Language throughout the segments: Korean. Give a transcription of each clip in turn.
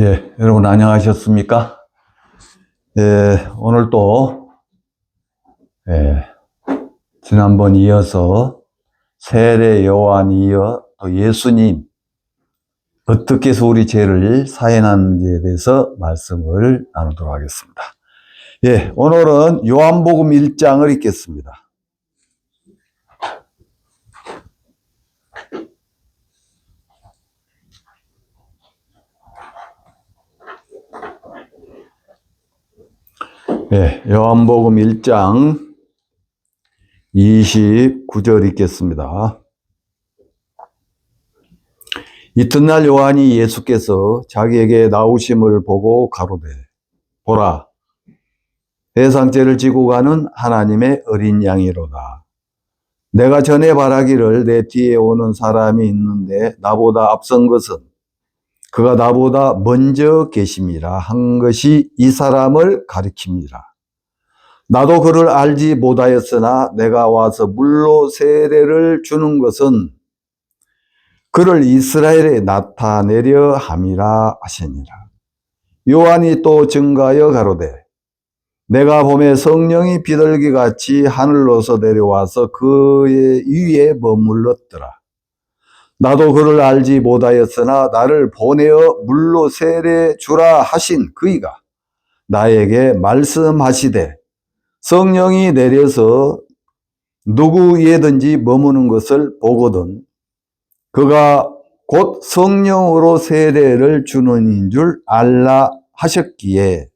예, 여러분 안녕하셨습니까? 예, 오늘 또 지난번 이어서 세례 요한 이어 또 예수님 어떻게 해서 우리 죄를 사해하는지에 대해서 말씀을 나누도록 하겠습니다. 예, 오늘은 요한복음 1장을 읽겠습니다. 예, 요한복음 1장 29절 읽겠습니다. 이튿날 요한이 예수께서 자기에게 나오심을 보고 가로되 보라, 세상죄를 지고 가는 하나님의 어린 양이로다. 내가 전에 말하기를 내 뒤에 오는 사람이 있는데 나보다 앞선 것은 그가 나보다 먼저 계심이라 한 것이 이 사람을 가리킵니다. 나도 그를 알지 못하였으나 내가 와서 물로 세례를 주는 것은 그를 이스라엘에 나타내려 함이라 하시니라. 요한이 또 증가하여 가로되 내가 봄에 성령이 비둘기같이 하늘로서 내려와서 그의 위에 머물렀더라. 나도 그를 알지 못하였으나 나를 보내어 물로 세례 주라 하신 그이가 나에게 말씀하시되 성령이 내려서 누구 위에든지 머무는 것을 보거든 그가 곧 성령으로 세례를 주는 인 줄 알라 하셨기에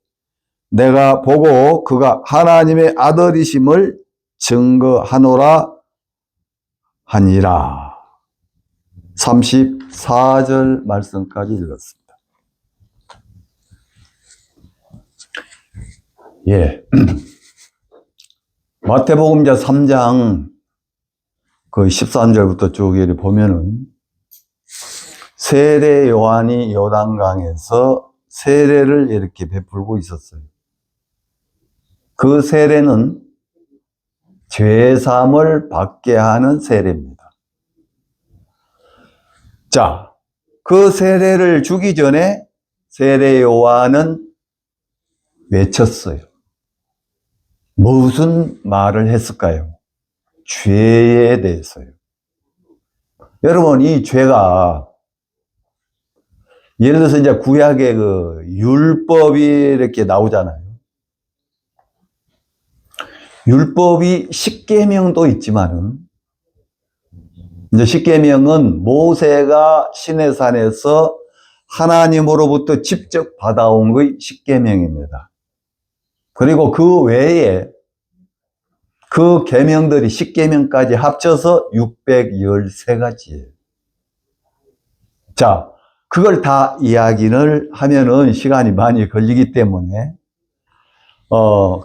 내가 보고 그가 하나님의 아들이심을 증거하노라 하니라. 34절 말씀까지 읽었습니다. 예. 마태복음 3장 그 13절부터 쭉 보면은 세례 요한이 요단강에서 세례를 이렇게 베풀고 있었어요. 그 세례는 죄사함을 받게 하는 세례입니다. 자, 그 세례를 주기 전에 세례 요한은 외쳤어요. 무슨 말을 했을까요? 죄에 대해서요. 여러분, 이 죄가 예를 들어서 이제 구약의 그 율법이 이렇게 나오잖아요. 율법이 십계명도 있지만은 이제 십계명은 모세가 시내산에서 하나님으로부터 직접 받아온 것이 십계명입니다. 그리고 그 외에 그 계명들이 십계명까지 합쳐서 613가지예요. 자, 그걸 다 이야기를 하면은 시간이 많이 걸리기 때문에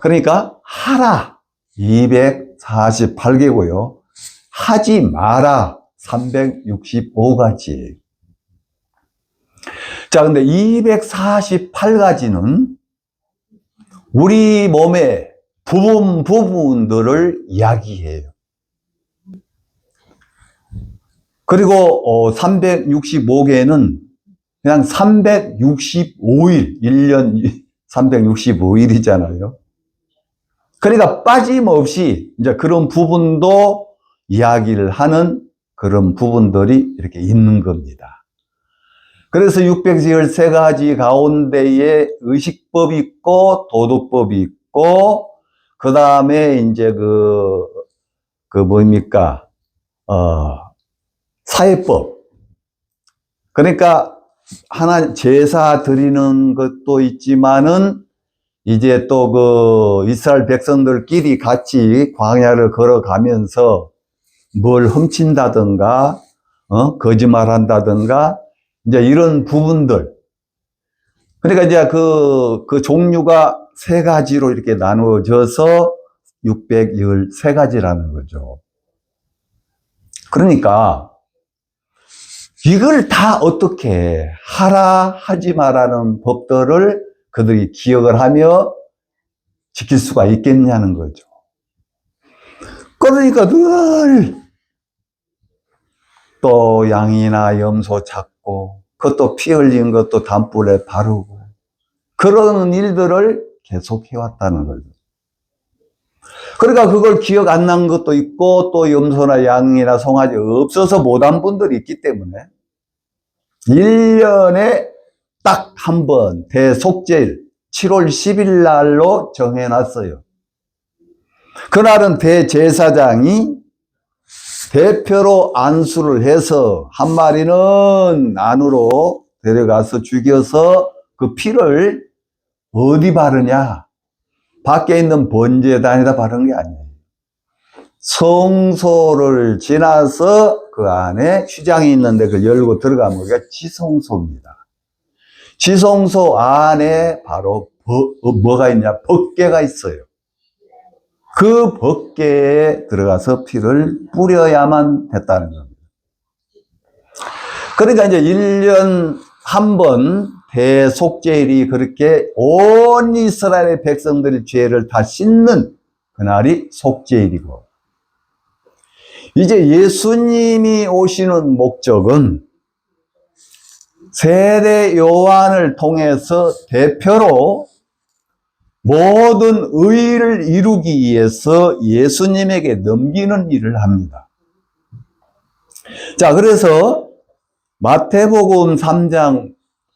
그러니까 하라 248개고요. 하지 마라 365가지. 자, 근데 248가지는 우리 몸의 부분들을 이야기해요. 그리고 365개는 그냥 365일, 1년 365일이잖아요. 그러니까 빠짐없이 이제 그런 부분도 이야기를 하는 그런 부분들이 이렇게 있는 겁니다. 그래서 613가지 가운데에 의식법이 있고 도덕법이 있고 그 다음에 이제 뭡니까? 사회법. 그러니까 하나 제사 드리는 것도 있지만은 이제 또 그 이스라엘 백성들끼리 같이 광야를 걸어가면서 뭘 훔친다든가, 거짓말한다든가, 이제 이런 부분들. 그러니까 이제 그 종류가 세 가지로 이렇게 나누어져서 613가지라는 거죠. 그러니까 이걸 다 어떻게 하라 하지 마라는 법들을 그들이 기억을 하며 지킬 수가 있겠냐는 거죠. 그러니까 늘 또 양이나 염소 잡고 그것도 피 흘린 것도 담불에 바르고 그런 일들을 계속 해왔다는 거죠. 그러니까 그걸 기억 안 난 것도 있고 또 염소나 양이나 송아지 없어서 못한 분들이 있기 때문에 1년에 딱 한 번 대속죄일 7월 10일 날로 정해놨어요. 그날은 대제사장이 대표로 안수를 해서 한 마리는 안으로 데려가서 죽여서 그 피를 어디 바르냐? 밖에 있는 번제단에다 바르는 게 아니에요. 성소를 지나서 그 안에 휘장이 있는데 그걸 열고 들어가면 그게 지성소입니다. 지성소 안에 바로 뭐가 있냐? 법궤가 있어요. 그 법궤에 들어가서 피를 뿌려야만 됐다는 겁니다. 그러니까 이제 1년 한 번 대속죄일이 그렇게 온 이스라엘 백성들의 죄를 다 씻는 그날이 속죄일이고, 이제 예수님이 오시는 목적은 세례 요한을 통해서 대표로 모든 의를 이루기 위해서 예수님에게 넘기는 일을 합니다. 자, 그래서 마태복음 3장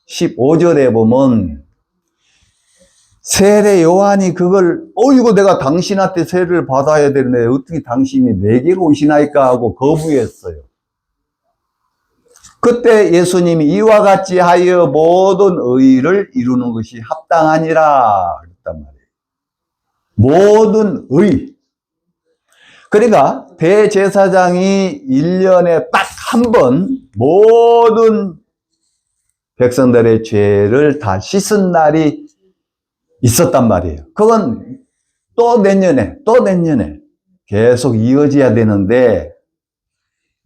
15절에 보면 세례 요한이 그걸 이거 내가 당신한테 세례를 받아야 되는데 어떻게 당신이 내게로 오시나이까 하고 거부했어요. 그때 예수님이 이와 같이 하여 모든 의를 이루는 것이 합당하니라 그랬단 말이에요. 모든 의. 그러니까 대제사장이 1년에 딱 한 번 모든 백성들의 죄를 다 씻은 날이 있었단 말이에요. 그건 또 내년에 계속 이어져야 되는데,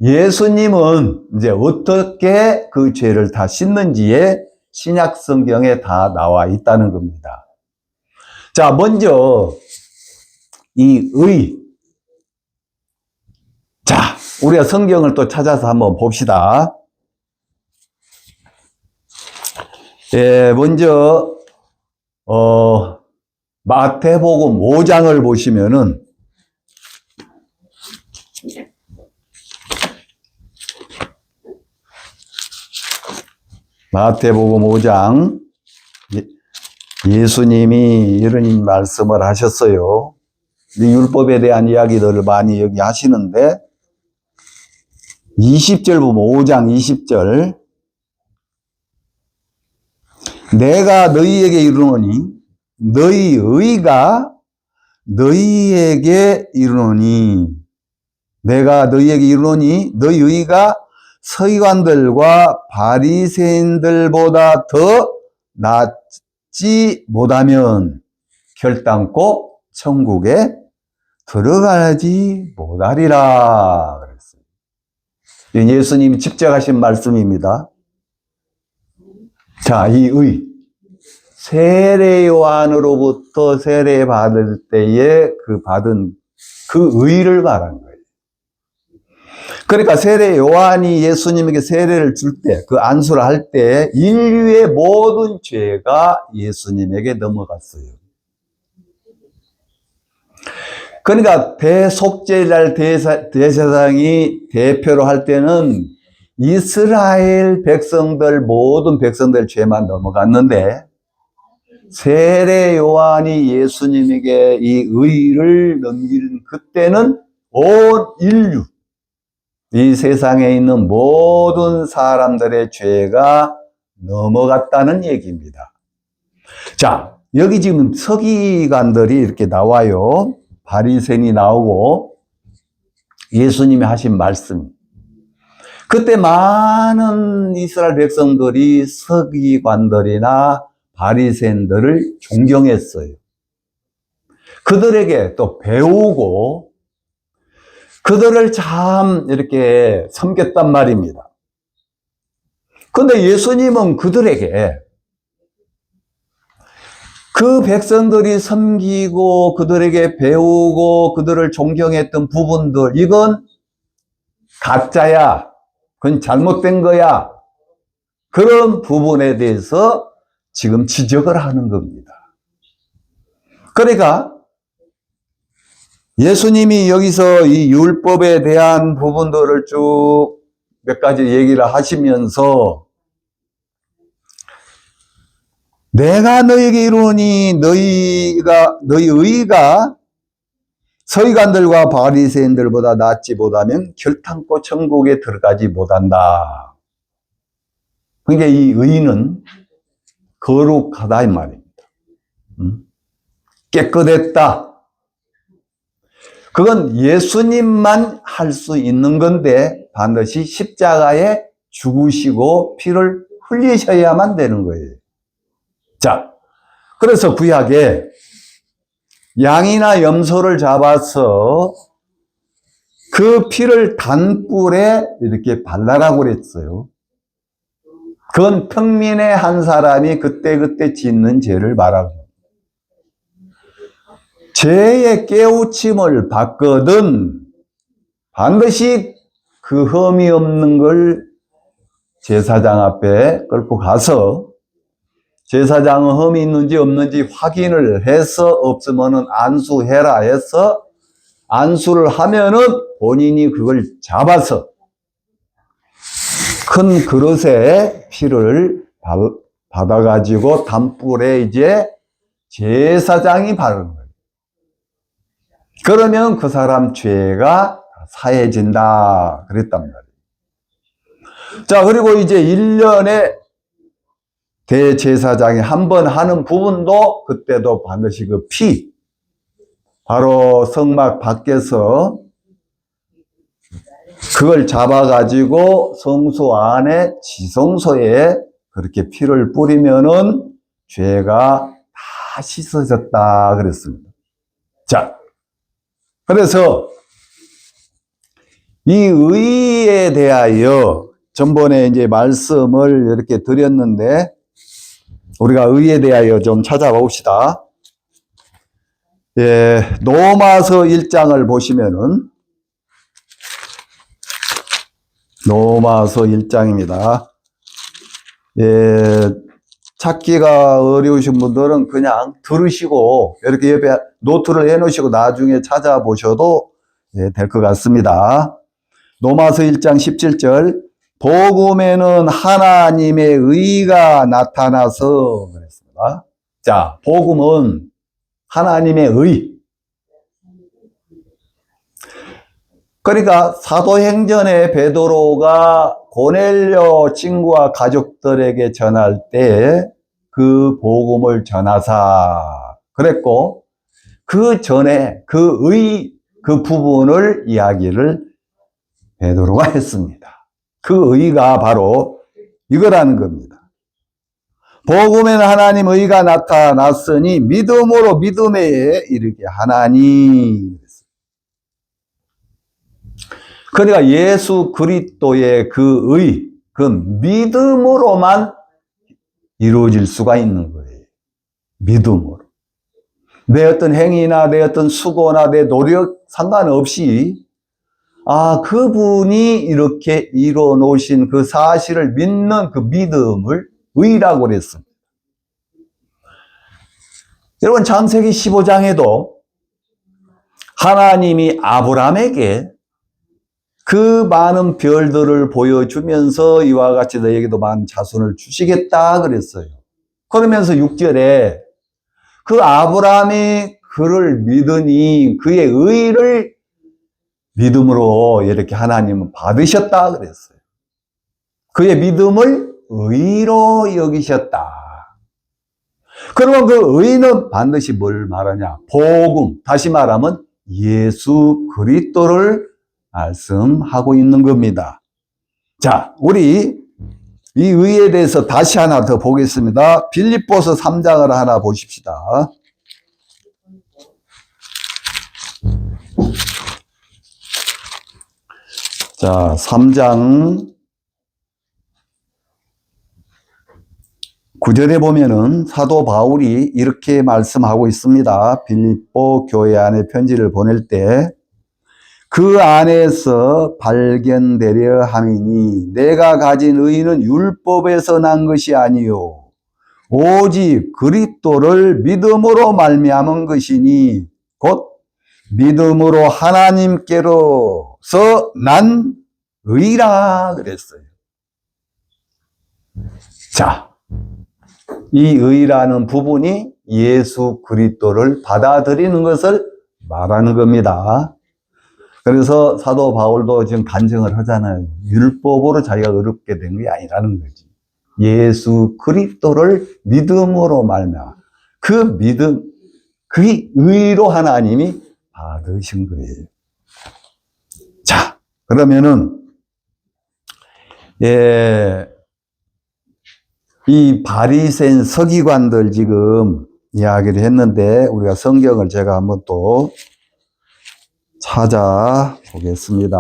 예수님은 이제 어떻게 그 죄를 다 씻는지에 신약 성경에 다 나와 있다는 겁니다. 자, 먼저 이 의. 자, 우리가 성경을 또 찾아서 한번 봅시다. 먼저 마태복음 5장을 보시면은 마태복음 5장 예수님이 이런 말씀을 하셨어요. 율법에 대한 이야기들을 많이 여기 하시는데 20절 보면 5장 20절 내가 너희에게 이르노니 너희 의가 너희에게 이르노니 내가 너희에게 이르노니 너희 의가 서기관들과 바리새인들보다 더 낫지 못하면 결단코 천국에 들어가지 못하리라 그랬어요. 예수님이 직접 하신 말씀입니다. 자, 이 의. 세례 요한으로부터 세례 받을 때에 받은 그 의를 말한 거예요. 그러니까 세례 요한이 예수님에게 세례를 줄 때, 그 안수를 할 때 인류의 모든 죄가 예수님에게 넘어갔어요. 그러니까 대속죄일날 대제사장이 대표로 할 때는 이스라엘 백성들, 모든 백성들 죄만 넘어갔는데, 세례 요한이 예수님에게 이 의를 넘기는 그때는 온 인류, 이 세상에 있는 모든 사람들의 죄가 넘어갔다는 얘기입니다. 자, 여기 지금 서기관들이 이렇게 나와요. 바리새인이 나오고 예수님이 하신 말씀. 그때 많은 이스라엘 백성들이 서기관들이나 바리새인들을 존경했어요. 그들에게 또 배우고 그들을 참 이렇게 섬겼단 말입니다. 그런데 예수님은 그들에게 그 백성들이 섬기고 그들에게 배우고 그들을 존경했던 부분들, 이건 가짜야. 그건 잘못된 거야. 그런 부분에 대해서 지금 지적을 하는 겁니다. 그러니까 예수님이 여기서 이 율법에 대한 부분들을 쭉 몇 가지 얘기를 하시면서 내가 너에게 이르노니 너희 의가 서기관들과 바리새인들보다 낫지 못하면 결탄코 천국에 들어가지 못한다. 그러니까 이 의는 거룩하다 이 말입니다. 깨끗했다. 그건 예수님만 할 수 있는 건데 반드시 십자가에 죽으시고 피를 흘리셔야만 되는 거예요. 자, 그래서 구약에 양이나 염소를 잡아서 그 피를 단불에 이렇게 발라라고 그랬어요. 그건 평민의 한 사람이 그때그때 짓는 죄를 말하고 죄의 깨우침을 받거든 반드시 그 흠이 없는 걸 제사장 앞에 끌고 가서 제사장은 흠이 있는지 없는지 확인을 해서 없으면은 안수해라 해서 안수를 하면은 본인이 그걸 잡아서 큰 그릇에 피를 받아가지고 단불에 이제 제사장이 바르는 거예요. 그러면 그 사람 죄가 사해진다 그랬단 말이에요. 자, 그리고 이제 1년에 대제사장이 한 번 하는 부분도 그때도 반드시 그 피, 바로 성막 밖에서 그걸 잡아가지고 성소 안에 지성소에 그렇게 피를 뿌리면은 죄가 다 씻어졌다 그랬습니다. 자, 그래서 이 의에 대하여 전번에 이제 말씀을 이렇게 드렸는데 우리가 의에 대하여 좀 찾아봅시다. 예, 로마서 1장을 보시면은 로마서 1장입니다. 예, 찾기가 어려우신 분들은 그냥 들으시고 이렇게 옆에 노트를 해놓으시고 나중에 찾아보셔도 예, 될 것 같습니다. 로마서 1장 17절 복음에는 하나님의 의가 나타나서 그랬습니다. 자, 복음은 하나님의 의. 그러니까 사도행전에 베드로가 고넬료 친구와 가족들에게 전할 때 그 복음을 전하사 그랬고 그 전에 그 의, 그 부분을 이야기를 베드로가 했습니다. 그 의가 바로 이거라는 겁니다. 복음에는 하나님 의가 나타났으니 믿음으로 믿음에 이르게 하나니. 그러니까 예수 그리스도의 그 의, 그 믿음으로만 이루어질 수가 있는 거예요. 믿음으로. 내 어떤 행위나 내 어떤 수고나 내 노력 상관없이 그분이 이렇게 이루어 놓으신 그 사실을 믿는 그 믿음을 의라고 그랬습니다. 여러분 창세기 15장에도 하나님이 아브라함에게 그 많은 별들을 보여주면서 이와 같이 너에게도 많은 자손을 주시겠다 그랬어요. 그러면서 6절에 그 아브라함이 그를 믿으니 그의 의를 믿음으로 이렇게 하나님은 받으셨다 그랬어요. 그의 믿음을 의로 여기셨다. 그러면 그 의는 반드시 뭘 말하냐? 복음, 다시 말하면 예수 그리스도를 말씀하고 있는 겁니다. 자, 우리 이 의에 대해서 다시 하나 더 보겠습니다. 빌립보서 3장을 하나 보십시다. 자, 3장 9절에 보면은 사도 바울이 이렇게 말씀하고 있습니다. 빌립보 교회 안에 편지를 보낼 때 그 안에서 발견되려 함이니 내가 가진 의는 율법에서 난 것이 아니요 오직 그리스도를 믿음으로 말미암은 것이니 곧 믿음으로 하나님께로서 난 의라 그랬어요. 자, 이 의라는 부분이 예수 그리스도를 받아들이는 것을 말하는 겁니다. 그래서 사도 바울도 지금 간증을 하잖아요. 율법으로 자기가 의롭게 된 게 아니라는 거지. 예수 그리스도를 믿음으로 말미암아 그 믿음, 그 의로 하나님이 받으신 거예요. 자, 그러면은 이 바리새인 서기관들 지금 이야기를 했는데 우리가 성경을 제가 한번 또 찾아보겠습니다.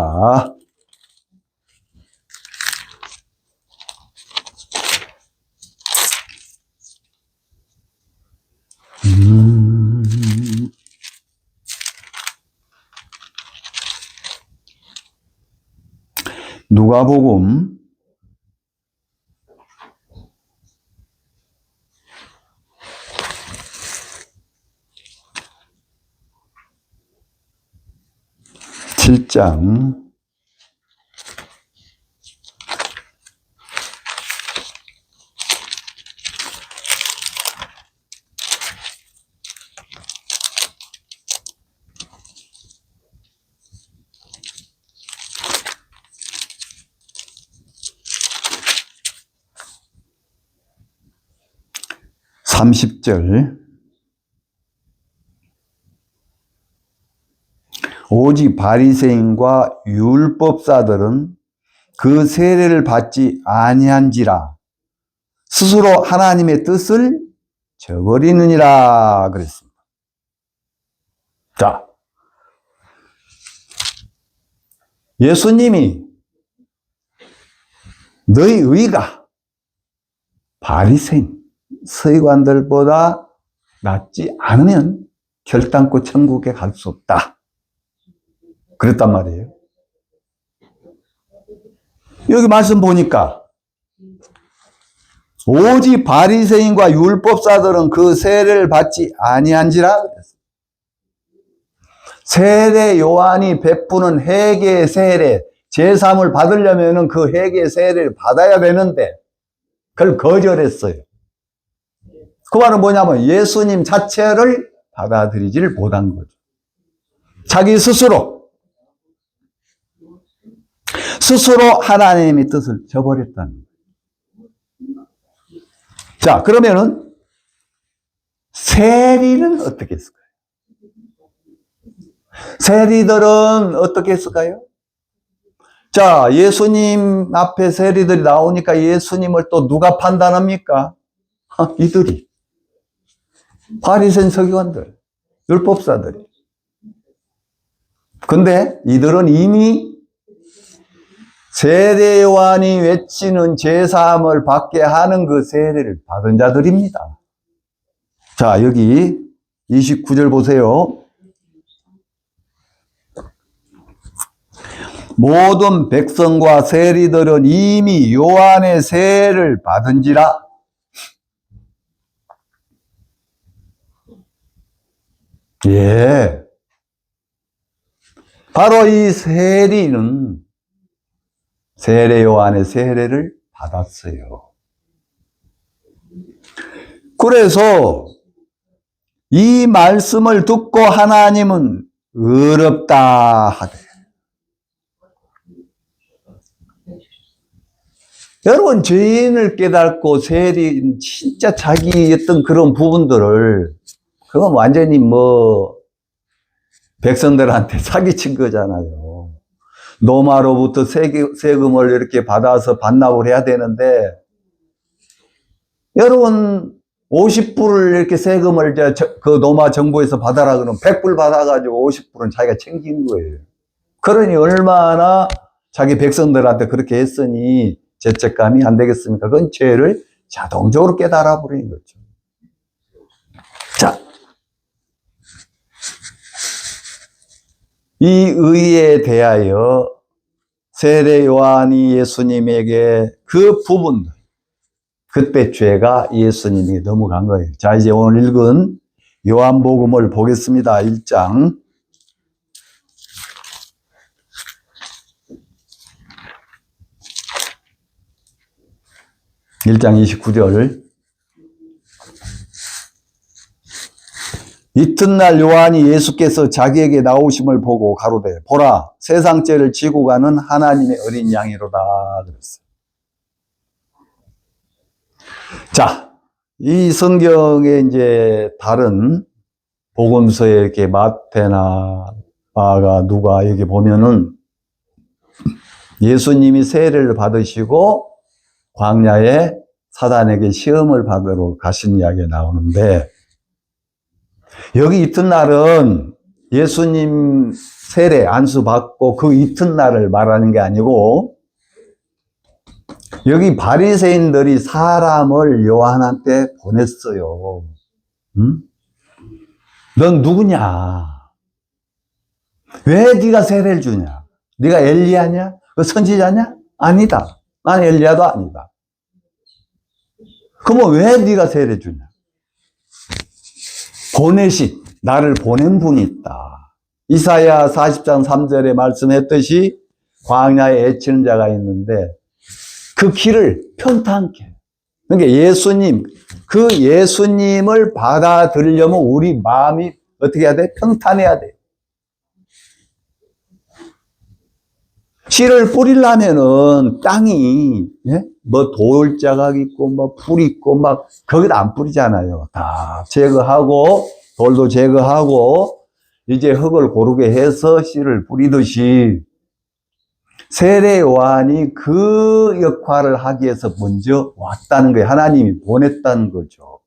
누가복음 7장 30절 오직 바리새인과 율법사들은 그 세례를 받지 아니한지라 스스로 하나님의 뜻을 저버리느니라 그랬습니다. 자, 예수님이 너희 의가 바리새인 서기관들보다 낫지 않으면 결단코 천국에 갈 수 없다. 그랬단 말이에요. 여기 말씀 보니까 오직 바리새인과 율법사들은 그 세례를 받지 아니한지라 그랬어요. 세례 요한이 베푸는 회개 세례 제3을 받으려면 그 회개 세례를 받아야 되는데 그걸 거절했어요. 그 말은 뭐냐면 예수님 자체를 받아들이지를 못한 거죠. 자기 스스로 하나님의 뜻을 저버렸다는 거예요. 자, 그러면은 세리는 어떻게 했을까요? 세리들은 어떻게 했을까요? 자, 예수님 앞에 세리들이 나오니까 예수님을 또 누가 판단합니까? 이들이. 바리새인 서기관들, 율법사들이. 근데 이들은 이미 세례 요한이 외치는 제3을 받게 하는 그 세례를 받은 자들입니다. 자, 여기 29절 보세요. 모든 백성과 세리들은 이미 요한의 세례를 받은지라. 예. 바로 이 세리는 세례 요한의 세례를 받았어요. 그래서 이 말씀을 듣고 하나님은 의롭다 하대. 여러분, 죄인을 깨닫고 세리 진짜 자기 어떤 그런 부분들을 그건 완전히 백성들한테 사기친 거잖아요. 노마로부터 세금을 이렇게 받아서 반납을 해야 되는데 여러분 50불을 이렇게 세금을 그 노마 정부에서 받아라 그러면 100불 받아가지고 50불은 자기가 챙긴 거예요. 그러니 얼마나 자기 백성들한테 그렇게 했으니 죄책감이 안 되겠습니까? 그건 죄를 자동적으로 깨달아 버리는 거죠. 자, 이 의에 대하여 세례 요한이 예수님에게 그 부분, 그때 죄가 예수님에게 넘어간 거예요. 자, 이제 오늘 읽은 요한복음을 보겠습니다. 1장. 1장 29절. 이튿날 요한이 예수께서 자기에게 나오심을 보고 가로되 보라 세상 죄를 지고 가는 하나님의 어린 양이로다 그랬어요. 자, 이 성경에 이제 다른 복음서에 이렇게 마태나 마가 누가 여기 보면은 예수님이 세례를 받으시고 광야에 사단에게 시험을 받으러 가신 이야기가 나오는데 여기 이튿날은 예수님 세례 안수 받고 그 이튿날을 말하는 게 아니고 여기 바리새인들이 사람을 요한한테 보냈어요. 응? 넌 누구냐? 왜 네가 세례를 주냐? 네가 엘리야냐? 그 선지자냐? 아니다. 난 엘리야도 아니다. 그러면 왜 네가 세례 주냐? 보내신, 나를 보낸 분이 있다. 이사야 40장 3절에 말씀했듯이 광야에 애치는 자가 있는데 그 길을 평탄케. 그러니까 예수님, 그 예수님을 받아들이려면 우리 마음이 어떻게 해야 돼? 평탄해야 돼. 씨를 뿌리려면은 땅이, 예? 뭐 돌자각 있고, 뭐 풀 있고, 막, 거기다 안 뿌리잖아요. 다 제거하고, 돌도 제거하고, 이제 흙을 고르게 해서 씨를 뿌리듯이, 세례 요한이 그 역할을 하기 위해서 먼저 왔다는 거예요. 하나님이 보냈다는 거죠.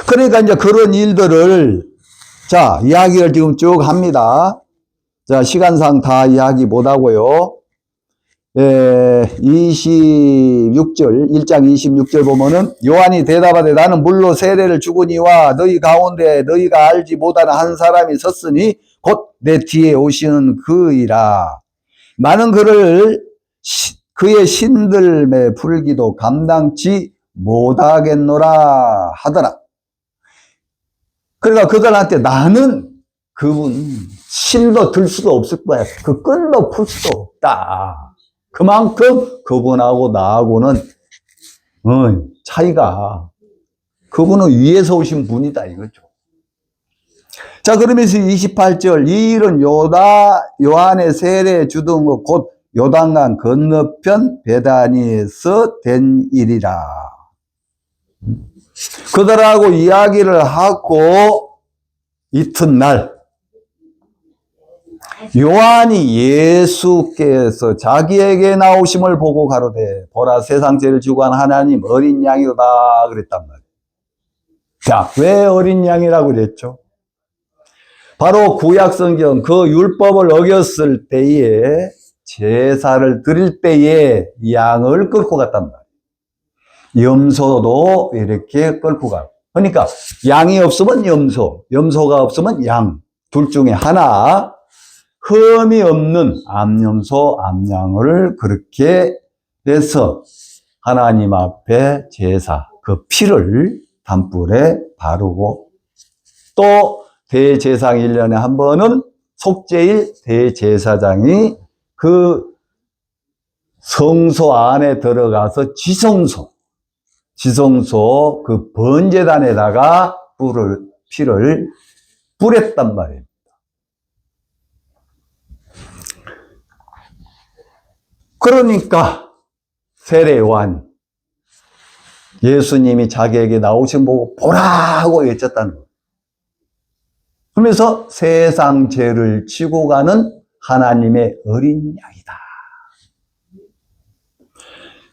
그러니까 이제 그런 일들을, 자, 이야기를 지금 쭉 합니다. 자, 시간상 다 이야기 못 하고요. 26절, 1장 26절 보면은 요한이 대답하되 나는 물로 세례를 주거니와 너희 가운데 너희가 알지 못하는 한 사람이 섰으니 곧 내 뒤에 오시는 그이라. 나는 그의 신들매 풀기도 감당치 못하겠노라 하더라. 그러니까 그들한테 나는 그분 실도 들 수도 없을 거야. 그 끈도 풀 수도 없다. 그만큼 그분하고 나하고는 차이가, 그분은 위에서 오신 분이다 이거죠. 자, 그러면서 28절 이 일은 요한의 세례 주던 것 곧 요단강 건너편 베다니에서 된 일이라. 그들하고 이야기를 하고 이튿날 요한이 예수께서 자기에게 나오심을 보고 가로되 보라 세상 죄를 지고 간 하나님 어린 양이로다 그랬단 말이에요. 자, 왜 어린 양이라고 그랬죠? 바로 구약성경 그 율법을 어겼을 때에 제사를 드릴 때에 양을 끌고 갔단 말이에요. 염소도 이렇게 끌고 가고. 그러니까 양이 없으면 염소, 염소가 없으면 양, 둘 중에 하나 흠이 없는 암염소, 암양을 그렇게 해서 하나님 앞에 제사, 그 피를 단불에 바르고 또 대제사장 1년에 한 번은 속죄일 대제사장이 그 성소 안에 들어가서 지성소 그 번제단에다가 피를 뿌렸단 말이에요. 그러니까 세례 요한 예수님이 자기에게 나오신 보고 보라고 외쳤다는 거예요. 그러면서 세상 죄를 지고 가는 하나님의 어린 양이다.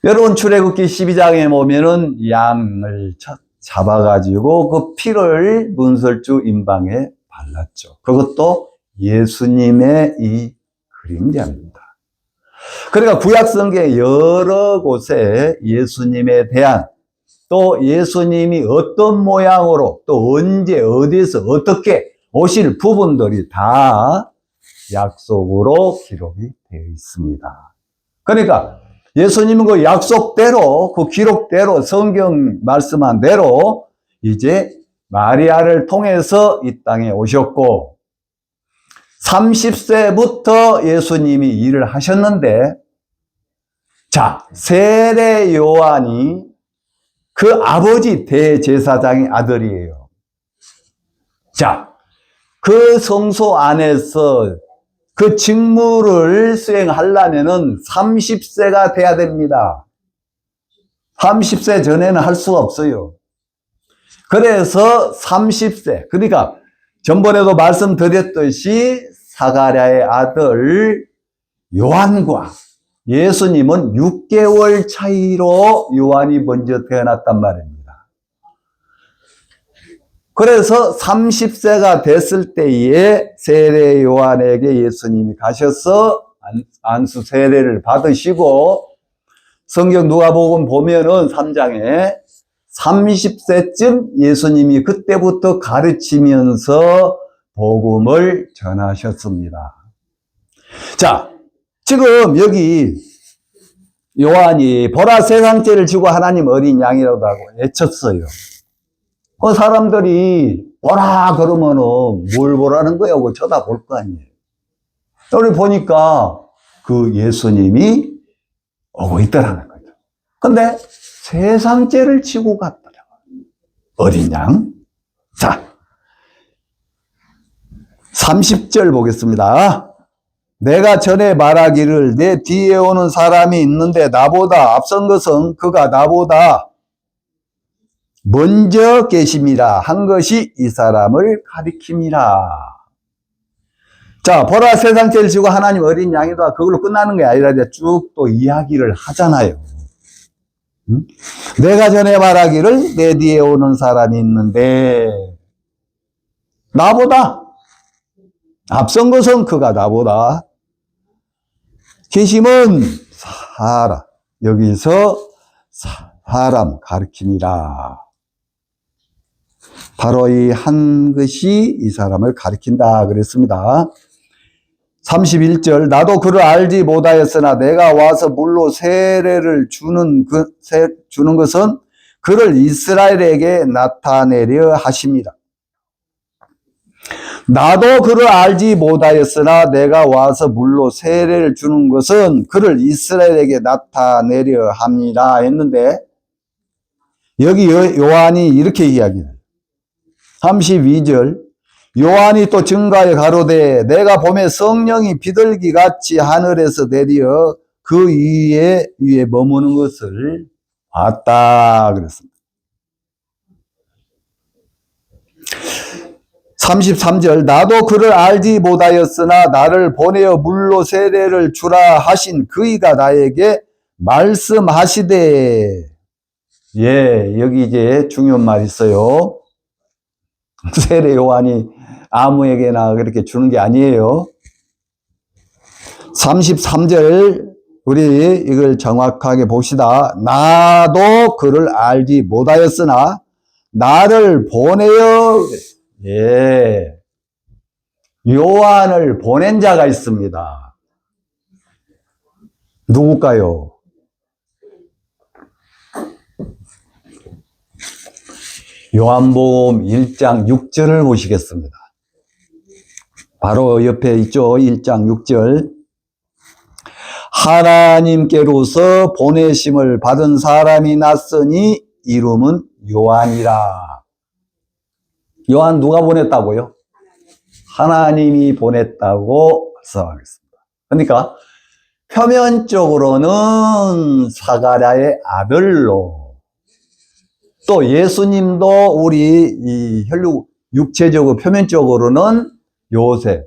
여러분 출애굽기 12장에 보면은 양을 잡아가지고 그 피를 문설주 임방에 발랐죠. 그것도 예수님의 이 그림자입니다. 그러니까 구약성경의 여러 곳에 예수님에 대한 또 예수님이 어떤 모양으로 또 언제 어디에서 어떻게 오실 부분들이 다 약속으로 기록이 되어 있습니다. 그러니까 예수님은 그 약속대로, 그 기록대로, 성경 말씀한 대로 이제 마리아를 통해서 이 땅에 오셨고 30세부터 예수님이 일을 하셨는데, 자, 세례 요한이 그 아버지 대제사장의 아들이에요. 자, 그 성소 안에서 그 직무를 수행하려면은 30세가 돼야 됩니다. 30세 전에는 할 수가 없어요. 그래서 30세, 그러니까 전번에도 말씀드렸듯이 사가랴의 아들 요한과 예수님은 6개월 차이로 요한이 먼저 태어났단 말입니다. 그래서 30세가 됐을 때에 세례 요한에게 예수님이 가셔서 안수 세례를 받으시고, 성경 누가복음 보면은 3장에 30세쯤 예수님이 그때부터 가르치면서 복음을 전하셨습니다. 자, 지금 여기 요한이 보라 세상죄를 지고 하나님 어린 양이라고 하고 외쳤어요. 그 사람들이 보라 그러면은 뭘 보라는 거야 하고 쳐다볼 거 아니에요. 우리 보니까 그 예수님이 오고 있더라는 거죠. 근데 세상죄를 지고 갔더라고요. 어린 양. 자, 30절 보겠습니다. 내가 전에 말하기를 내 뒤에 오는 사람이 있는데 나보다 앞선 것은 그가 나보다 먼저 계심이라 한 것이 이 사람을 가리킴이라. 자, 보라 세상죄를 지고 하나님 어린 양이다. 그걸로 끝나는 게 아니라 쭉 또 이야기를 하잖아요. 내가 전에 말하기를 내 뒤에 오는 사람이 있는데 나보다 앞선 것은 그가 나보다 계심은 사람, 여기서 사람 가르칩니다. 바로 이 한 것이 이 사람을 가리킨다 그랬습니다. 31절 나도 그를 알지 못하였으나 내가 와서 물로 세례를 주는 것은 그를 이스라엘에게 나타내려 하십니다. 나도 그를 알지 못하였으나 내가 와서 물로 세례를 주는 것은 그를 이스라엘에게 나타내려 합니다 했는데, 여기 요한이 이렇게 이야기해요. 32절 요한이 또 증가해 가로되 내가 봄에 성령이 비둘기같이 하늘에서 내려 그 위에 머무는 것을 봤다 그랬습니다. 33절 나도 그를 알지 못하였으나 나를 보내어 물로 세례를 주라 하신 그이가 나에게 말씀하시되. 예, 여기 이제 중요한 말이 있어요. 세례 요한이 아무에게나 그렇게 주는 게 아니에요. 33절 우리 이걸 정확하게 봅시다. 나도 그를 알지 못하였으나 나를 보내어. 예, 요한을 보낸 자가 있습니다. 누굴까요? 요한복음 1장 6절을 보시겠습니다. 바로 옆에 있죠. 1장 6절. 하나님께로서 보내심을 받은 사람이 났으니 이름은 요한이라. 요한 누가 보냈다고요? 하나님이 보냈다고 말씀하겠습니다. 그러니까 표면적으로는 사가랴의 아들로, 또 예수님도 우리 이 혈육 육체적으로 표면적으로는 요셉의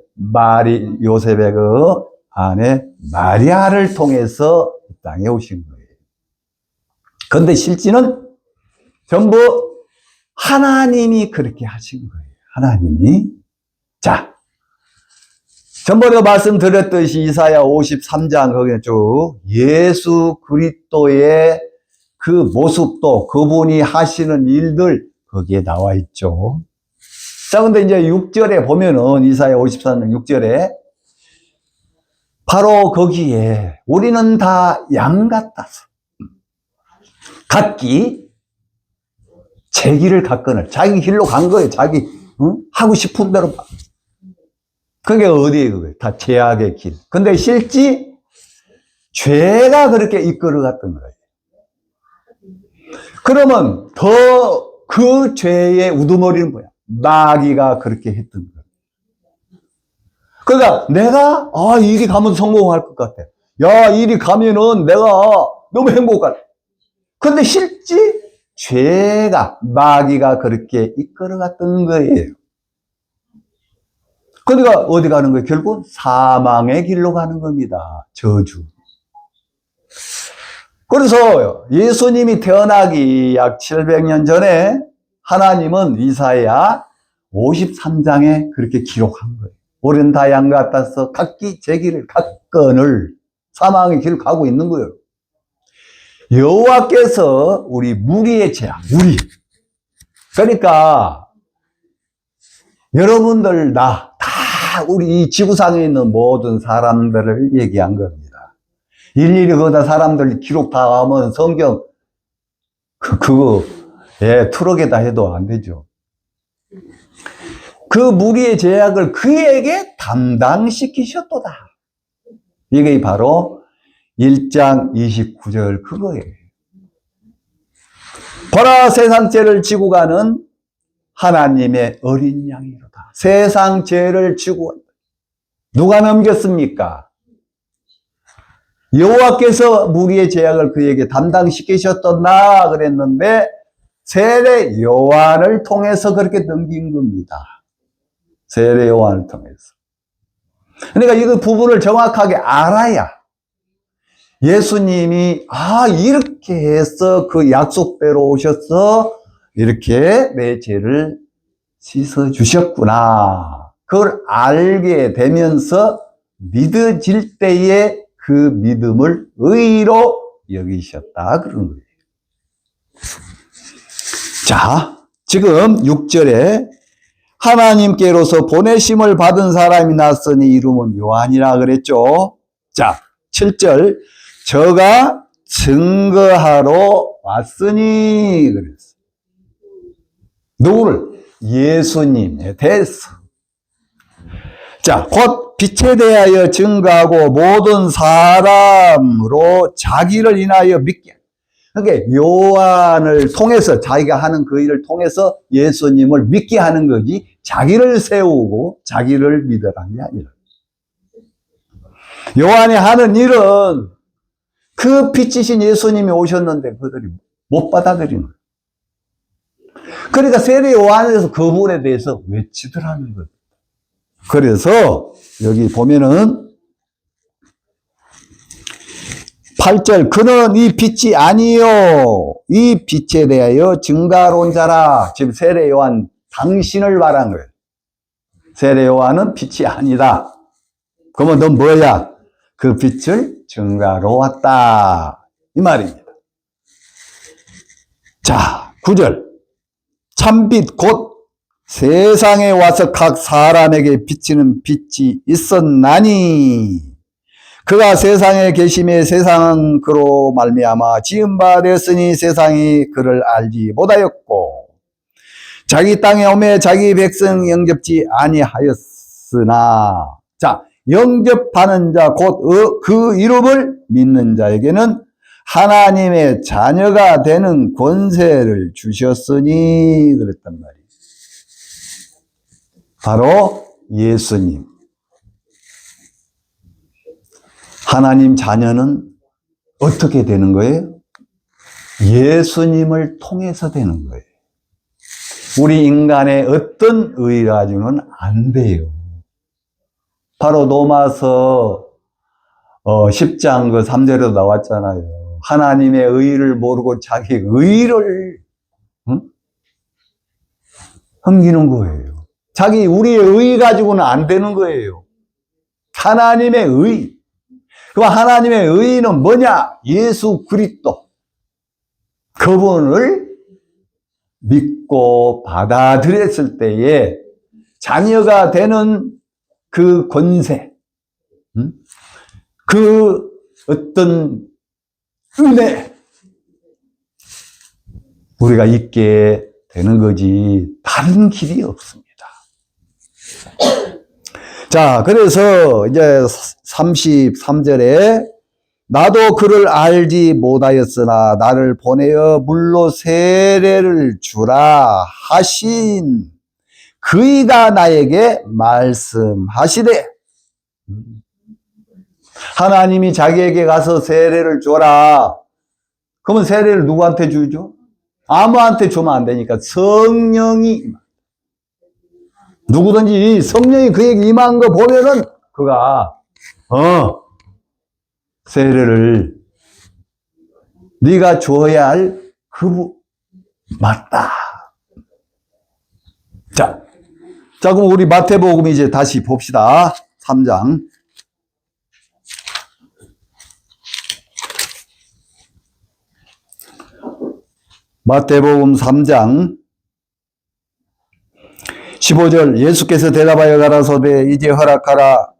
그 아내 마리아를 통해서 이 땅에 오신 거예요. 그런데 실제는 전부 하나님이 그렇게 하신 거예요. 하나님이. 자, 전번에도 말씀드렸듯이 이사야 53장 거기에 쭉 예수 그리스도의 그 모습도 그분이 하시는 일들 거기에 나와 있죠. 자, 근데 이제 6절에 보면은, 이사야 54장 6절에, 바로 거기에, 우리는 다 양 같아서, 각기 제 길을 갔거늘, 자기 길로 간 거예요. 자기, 응? 하고 싶은 대로. 그게 어디에 그거예요? 다 죄악의 길. 근데 실제, 죄가 그렇게 이끌어 갔던 거예요. 그러면 더 그 죄의 우두머리는 뭐야? 마귀가 그렇게 했던 거예요. 그러니까 내가 이리 가면 성공할 것 같아. 야, 이리 가면은 내가 너무 행복할. 근데 실제 죄가 마귀가 그렇게 이끌어 갔던 거예요. 그러니까 어디 가는 거예요? 결국 사망의 길로 가는 겁니다. 저주. 그래서 예수님이 태어나기 약 700년 전에 하나님은 이사야 53장에 그렇게 기록한 거예요. 우리는 다 양 같아서 각기 제 길을 갔거늘 사망의 길을 가고 있는 거예요. 여호와께서 우리 무리의 죄악, 그러니까 여러분들 다 우리 이 지구상에 있는 모든 사람들을 얘기한 겁니다. 일일이 거기다 사람들 기록 다 하면 성경 그거 트럭에다 해도 안 되죠. 그 무리의 죄악을 그에게 담당시키셨도다. 이게 바로 1장 29절 그거예요. 보라, 세상 죄를 지고 가는 하나님의 어린 양이로다. 세상 죄를 지고 간다. 누가 넘겼습니까? 여호와께서 무리의 죄악을 그에게 담당시키셨더나 그랬는데 세례 요한을 통해서 그렇게 넘긴 겁니다. 세례 요한을 통해서. 그러니까 이 부분을 정확하게 알아야 예수님이 이렇게 해서 그 약속대로 오셔서 이렇게 내 죄를 씻어 주셨구나. 그걸 알게 되면서 믿어질 때에 그 믿음을 의로 여기셨다 그런 거예요. 자, 지금 6절에 하나님께로서 보내심을 받은 사람이 났으니 이름은 요한이라 그랬죠. 자, 7절 저가 증거하러 왔으니 그랬어요. 누구를? 예수님에 대해서. 자, 곧 빛에 대하여 증거하고 모든 사람으로 자기를 인하여 믿게. 그러니까 요한을 통해서 자기가 하는 그 일을 통해서 예수님을 믿게 하는 거지 자기를 세우고 자기를 믿으라는 게 아니라. 요한이 하는 일은 그 빛이신 예수님이 오셨는데 그들이 못 받아들이는 거예요. 그러니까 세례 요한에서 그 부분에 대해서 외치더라는 거예요. 그래서 여기 보면은 8절 그는 이 빛이 아니요 이 빛에 대하여 증가로운 자라. 지금 세례 요한 당신을 말한 거예요. 세례 요한은 빛이 아니다. 그러면 넌 뭐야? 그 빛을 증가로 왔다 이 말입니다. 자, 9절 참빛 곧 세상에 와서 각 사람에게 비치는 빛이 있었나니 그가 세상에 계심에 세상은 그로 말미암아 지은 바 되었으니 세상이 그를 알지 못하였고 자기 땅에 오매 자기 백성 영접지 아니하였으나. 자, 영접하는 자 곧 그 이름을 믿는 자에게는 하나님의 자녀가 되는 권세를 주셨으니 그랬단 말이에요. 바로 예수님. 하나님 자녀는 어떻게 되는 거예요? 예수님을 통해서 되는 거예요. 우리 인간의 어떤 의 가지고는 안 돼요. 바로 로마서 10장 그 3절에도 나왔잖아요. 하나님의 의를 모르고 자기 의를 섬기는 거예요. 우리의 의 가지고는 안 되는 거예요. 하나님의 의. 그럼 하나님의 의는 뭐냐? 예수 그리스도. 그분을 믿고 받아들였을 때에 자녀가 되는 그 권세, 그 어떤 은혜, 우리가 있게 되는 거지 다른 길이 없습니다. 자, 그래서 이제 33절에 나도 그를 알지 못하였으나 나를 보내어 물로 세례를 주라 하신 그이가 나에게 말씀하시되, 하나님이 자기에게 가서 세례를 줘라. 그러면 세례를 누구한테 주죠? 아무한테 주면 안 되니까 성령이, 누구든지 성령이 그에게 임한 거 보면은 그가 세례를 네가 줘야 할 그 맞다. 자, 그럼 우리 마태복음 이제 다시 봅시다. 3장. 마태복음 3장 15절 예수께서 대답하여 가라사대 이제 허락하라.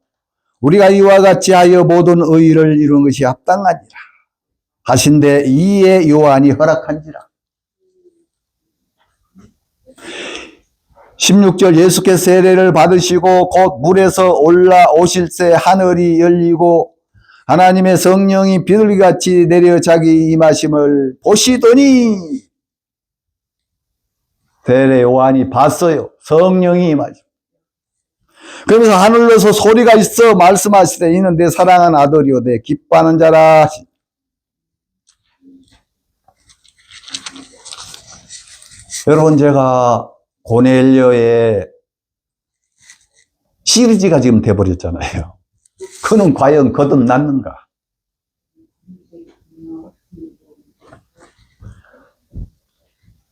우리가 이와 같이 하여 모든 의를 이루는 것이 합당하니라 하신대 이에 요한이 허락한지라. 16절 예수께서 세례를 받으시고 곧 물에서 올라오실새 하늘이 열리고 하나님의 성령이 비둘기같이 내려 자기 임하심을 보시더니, 세례 요한이 봤어요. 성령이 임하심. 그러면서 하늘로서 소리가 있어 말씀하시되 이는 내 사랑하는 아들이요 내 기뻐하는 자라. 여러분, 제가 고넬료의 시리즈가 지금 돼버렸잖아요. 그는 과연 거듭났는가?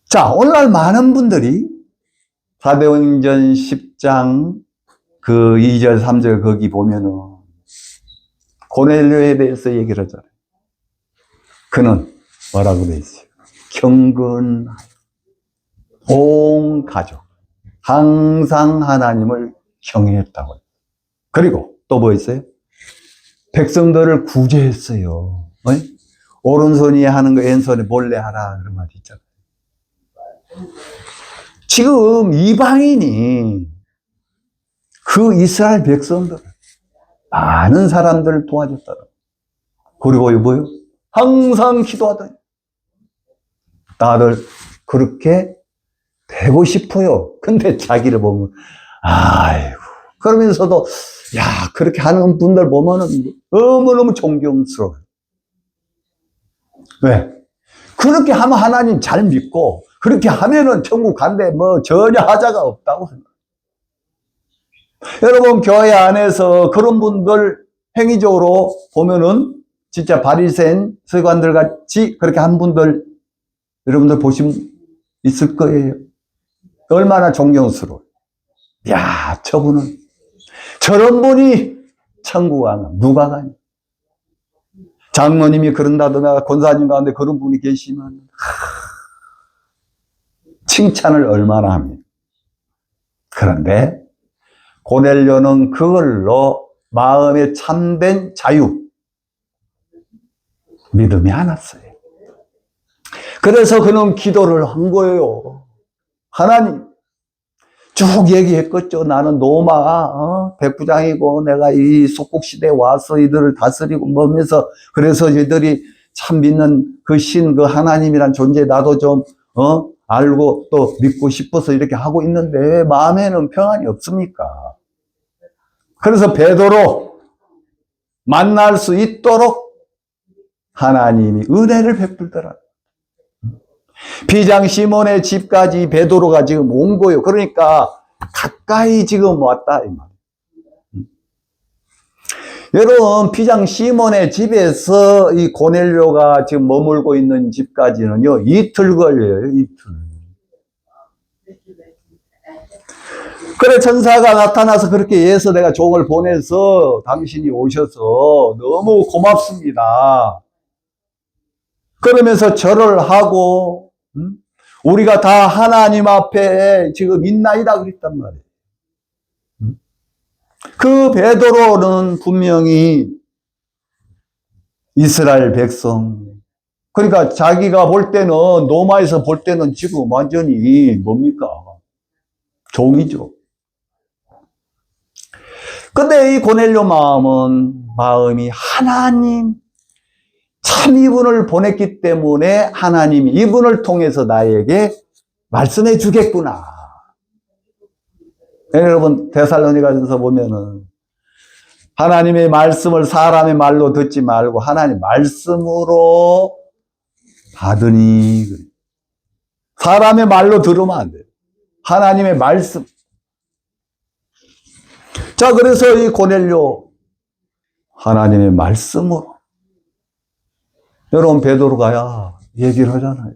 자, 오늘날 많은 분들이 사도행전 10장 그 2절 3절 거기 보면은 고넬료에 대해서 얘기를 하잖아요. 그는 뭐라고 돼 있어요? 경건하여 온 가족 항상 하나님을 경외했다고. 그리고 또 뭐 있어요? 백성들을 구제했어요. 오른손이 하는 거 왼손이 몰래 하라 그런 말이 있잖아요. 지금 이방인이 그 이스라엘 백성들 많은 사람들을 도와줬다. 그리고 뭐요? 항상 기도하더니 다들 그렇게 되고 싶어요. 근데 자기를 보면 아이고, 그러면서도 야, 그렇게 하는 분들 보면은 너무너무 존경스러워요. 왜? 그렇게 하면 하나님 잘 믿고 그렇게 하면은 천국 간대 뭐 전혀 하자가 없다고 생각해요. 여러분, 교회 안에서 그런 분들 행위적으로 보면은 진짜 바리새인 서기관들 같이 그렇게 한 분들 여러분들 보시면 있을 거예요. 얼마나 존경스러워요. 야, 저분은 저런 분이 천국 안 가. 누가 가냐? 장로님이 그런다더나 권사님 가운데 그런 분이 계시면 칭찬을 얼마나 합니까? 그런데 고넬료는 그걸로 마음에 참된 자유, 믿음이 안 왔어요. 그래서 그는 기도를 한 거예요. 하나님, 쭉 얘기했겠죠. 나는 노마, 백부장이고 내가 이 속국시대에 와서 이들을 다스리고 뭐면서 그래서 이들이 참 믿는 그 신, 그 하나님이란 존재 나도 좀, 알고 또 믿고 싶어서 이렇게 하고 있는데 왜 마음에는 평안이 없습니까? 그래서 베드로 만날 수 있도록 하나님이 은혜를 베풀더라. 비장 시몬의 집까지 베드로가 지금 온 거예요. 그러니까 가까이 지금 왔다 이 말. 여러분, 비장 시몬의 집에서 이 고넬료가 지금 머물고 있는 집까지는요 이틀 걸려요. 이틀. 그래, 천사가 나타나서 그렇게 해서 내가 종을 보내서 당신이 오셔서 너무 고맙습니다. 그러면서 절을 하고 우리가 다 하나님 앞에 지금 있나이다 그랬단 말이에요. 그 베드로는 분명히 이스라엘 백성, 그러니까 자기가 볼 때는, 로마에서 볼 때는 지금 완전히 뭡니까? 종이죠. 근데 이 고넬료 마음이 하나님, 참 이분을 보냈기 때문에 하나님이 이분을 통해서 나에게 말씀해 주겠구나. 여러분, 데살로니가전서 보면은 하나님의 말씀을 사람의 말로 듣지 말고 하나님 말씀으로 받으니. 사람의 말로 들으면 안 돼요. 하나님의 말씀. 자, 그래서 이 고넬료 하나님의 말씀으로. 여러분, 베드로가야 얘기를 하잖아요.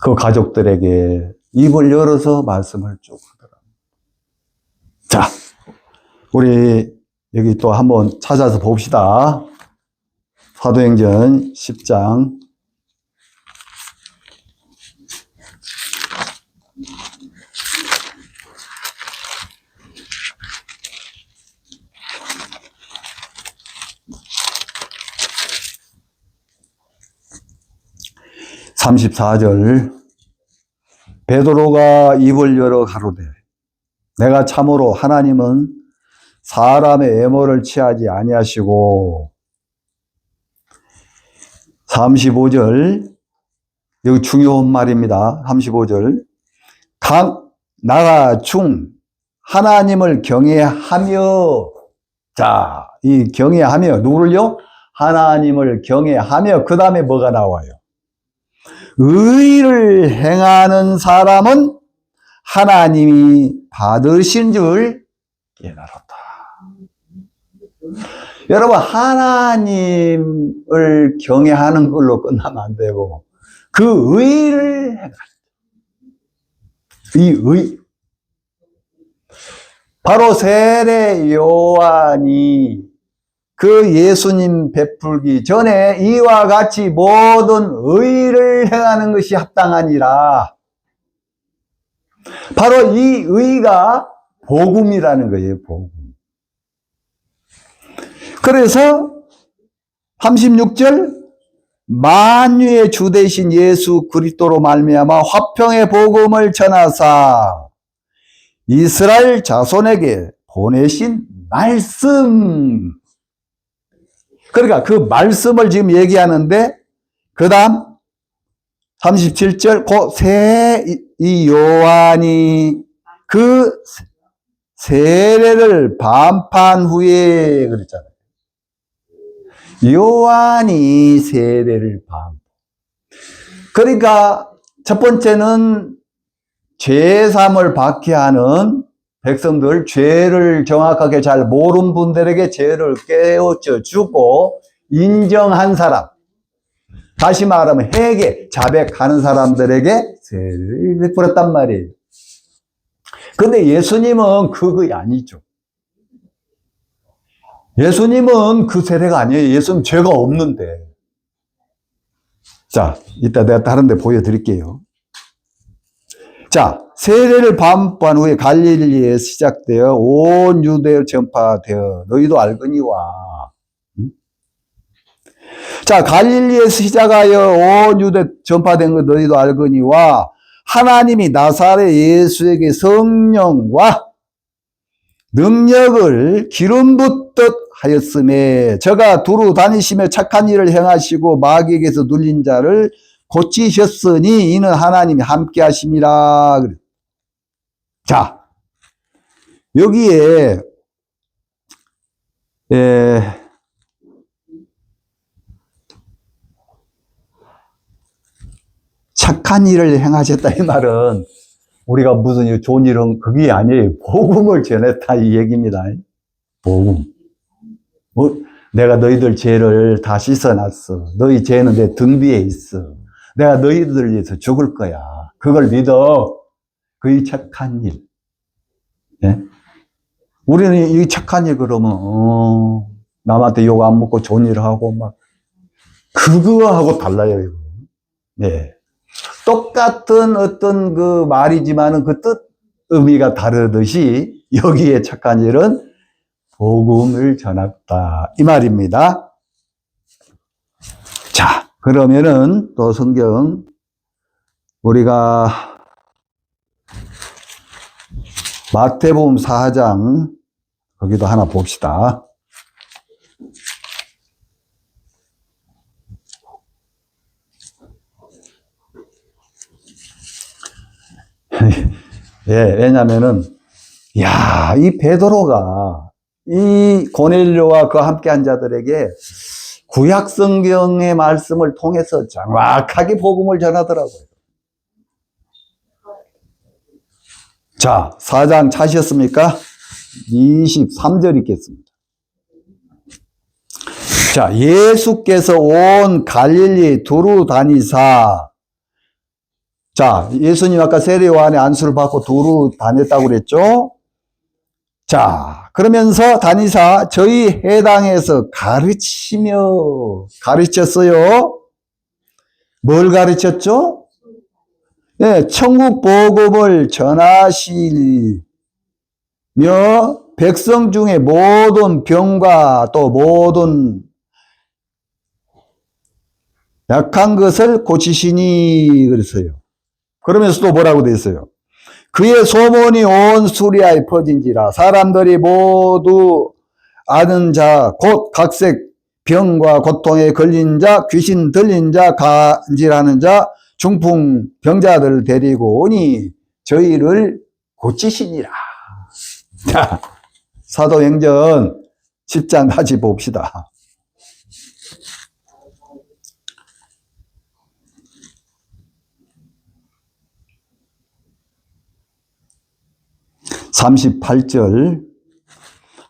그 가족들에게 입을 열어서 말씀을 쭉 하더라. 자, 우리 여기 또 한번 찾아서 봅시다. 사도행전 10장. (34절) 베드로가 입을 열어 가로되 내가 참으로 하나님은 사람의 애모를 취하지 아니하시고. 35절, 여기 중요한 말입니다. 35절, 나가 중 하나님을 경외하며. 자, 이 경외하며 누구를요? 하나님을 경외하며. 그 다음에 뭐가 나와요? 의를 행하는 사람은 하나님이 받으신 줄 깨달았다. 여러분, 하나님을 경외하는 걸로 끝나면 안 되고 그 의를 행하는, 이 의, 바로 세례 요한이 그 예수님 베풀기 전에 이와 같이 모든 의를 행하는 것이 합당하니라. 바로 이 의가 복음이라는 거예요, 복음. 그래서 36절, 만유의 주 되신 예수 그리스도로 말미암아 화평의 복음을 전하사 이스라엘 자손에게 보내신 말씀. 그러니까 그 말씀을 지금 얘기하는데, 그 다음 37절, 이 요한이 그 세례를 반판 후에 그랬잖아요. 요한이 세례를 반판. 그러니까 첫 번째는 죄사함을 받게 하는 백성들, 죄를 정확하게 잘 모르는 분들에게 죄를 깨우쳐 주고 인정한 사람, 다시 말하면 회개, 자백하는 사람들에게 세례를 베풀었단 말이에요. 근데 예수님은 그거 아니죠. 예수님은 그 세례가 아니에요. 예수님 죄가 없는데. 자, 이따 내가 다른 데 보여드릴게요. 자, 세례를 반판 후에 갈릴리에 시작되어 온 유대에 전파되어 너희도 알거니와. 자, 갈릴리에서 시작하여 온 유대 전파된 거 너희도 알거니와 하나님이 나사렛 예수에게 성령과 능력을 기름 붓듯 하였음에 저가 두루 다니시며 착한 일을 행하시고 마귀에게서 눌린 자를 고치셨으니 이는 하나님이 함께 하심이라. 자, 여기에 착한 일을 행하셨다 이 말은 우리가 무슨 좋은 일은 그게 아니에요. 복음을 전했다 이 얘기입니다. 복음. 내가 너희들 죄를 다 씻어놨어. 너희 죄는 내 등 뒤에 있어. 내가 너희들 위해서 죽을 거야. 그걸 믿어. 그게 착한 일. 네? 우리는 이 착한 일 그러면 남한테 욕 안 먹고 좋은 일 하고 막 그거하고 달라요. 이거. 네. 똑같은 어떤 그 말이지만은 그 뜻 의미가 다르듯이 여기에 착한 일은 복음을 전했다 이 말입니다. 자, 그러면은 또 성경 우리가 마태복음 4장 거기도 하나 봅시다. 예, 왜냐면은, 이 베드로가 이 고넬료와 그 함께한 자들에게 구약 성경의 말씀을 통해서 정확하게 복음을 전하더라고요. 자, 4장 찾으셨습니까? 23절 읽겠습니다. 자, 예수께서 온 갈릴리 두루 다니사. 자, 예수님 아까 세례 요한의 안수를 받고 두루 다녔다고 그랬죠? 자, 그러면서 다니사 저희 해당에서 가르쳤어요. 뭘 가르쳤죠? 네, 천국 복음을 전하시며 백성 중에 모든 병과 또 모든 약한 것을 고치시니 그랬어요. 그러면서 또 뭐라고 돼 있어요? 그의 소문이 온 수리아에 퍼진지라 사람들이 모두 아는 자 곧 각색 병과 고통에 걸린 자 귀신 들린 자 간질하는 자 중풍 병자들 데리고 오니 저희를 고치시니라. 자, 사도행전 10장 다시 봅시다. (38절)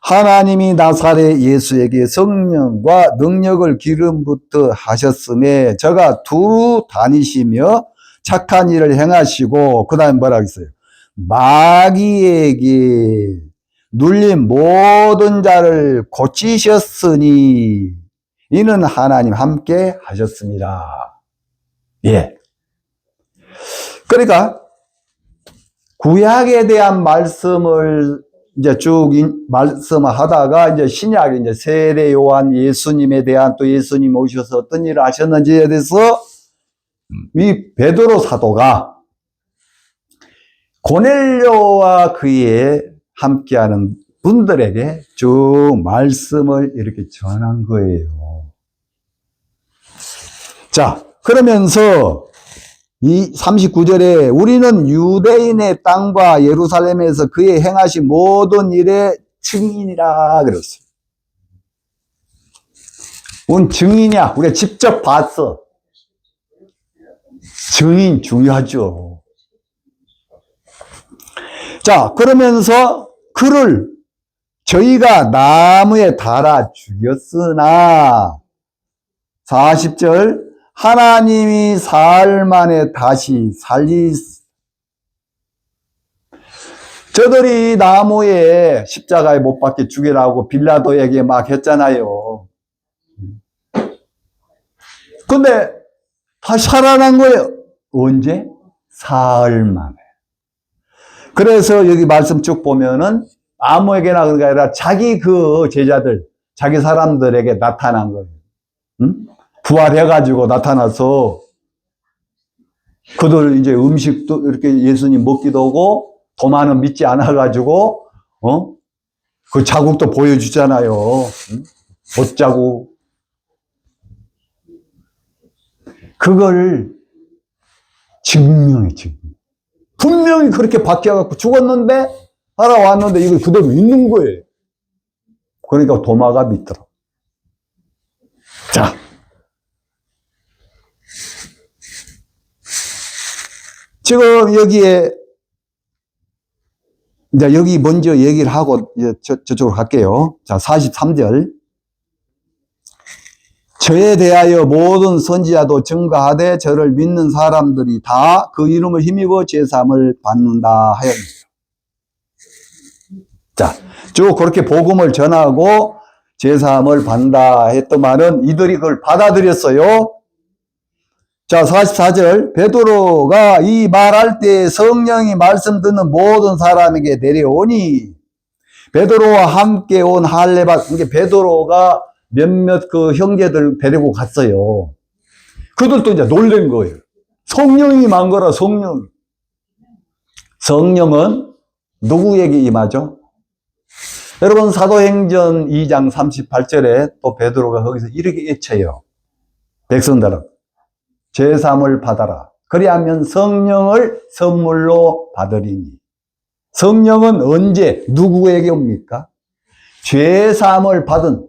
하나님이 나사렛 예수에게 성령과 능력을 기름부터 하셨음에 저가 두루 다니시며 착한 일을 행하시고 그 다음에 뭐라고 했어요? 마귀에게 눌린 모든 자를 고치셨으니 이는 하나님 함께 하셨습니다. 예. 그러니까 구약에 대한 말씀을 이제 쭉 말씀하다가 이제 신약에 이제 세례 요한 예수님에 대한 또 예수님 오셔서 어떤 일을 하셨는지에 대해서 이 베드로 사도가 고넬료와 그의 함께하는 분들에게 쭉 말씀을 이렇게 전한 거예요. 자, 그러면서 이 39절에 우리는 유대인의 땅과 예루살렘에서 그의 행하신 모든 일의 증인이라 그랬어요. 우린 증인이야. 우리가 직접 봤어. 증인 중요하죠. 자, 그러면서 그를 저희가 나무에 달아 죽였으나 40절 하나님이 사흘 만에 다시 저들이 나무에 십자가에 못 박게 죽이라고 빌라도에게 막 했잖아요. 근데 다시 살아난 거예요. 언제? 사흘 만에. 그래서 여기 말씀 쭉 보면은 아무에게나 그런 게 아니라 자기 그 제자들, 자기 사람들에게 나타난 거예요. 응? 부활해가지고 나타나서 그들 이제 음식도 이렇게 예수님 먹기도 하고 도마는 믿지 않아가지고 그 자국도 보여주잖아요. 응? 옷자국. 그걸 증명해. 분명히 그렇게 바뀌어갖고 죽었는데 살아왔는데 이거 그대로 있는 거예요. 그러니까 도마가 믿더라. 자, 지금 여기에 이제 여기 먼저 얘기를 하고 이제 저쪽으로 갈게요. 자, 43절. 저에 대하여 모든 선지자도 증거하되 저를 믿는 사람들이 다 그 이름을 힘입어 제사함을 받는다 하였습니다. 자, 쭉 그렇게 복음을 전하고 제사함을 받는다 했던 말은 이들이 그걸 받아들였어요. 자, 44절. 베드로가 이 말할 때 성령이 말씀 듣는 모든 사람에게 내려오니 베드로와 함께 온 할례바, 이게 베드로가 몇몇 그 형제들 데리고 갔어요. 그들도 이제 놀란 거예요. 성령이 만 거라, 성령. 성령은 누구에게 임하죠? 여러분, 사도행전 2장 38절에 또 베드로가 거기서 이렇게 외쳐요. 백성들아, 죄사함을 받아라. 그리하면 성령을 선물로 받으리니. 성령은 언제 누구에게 옵니까? 죄사함을 받은,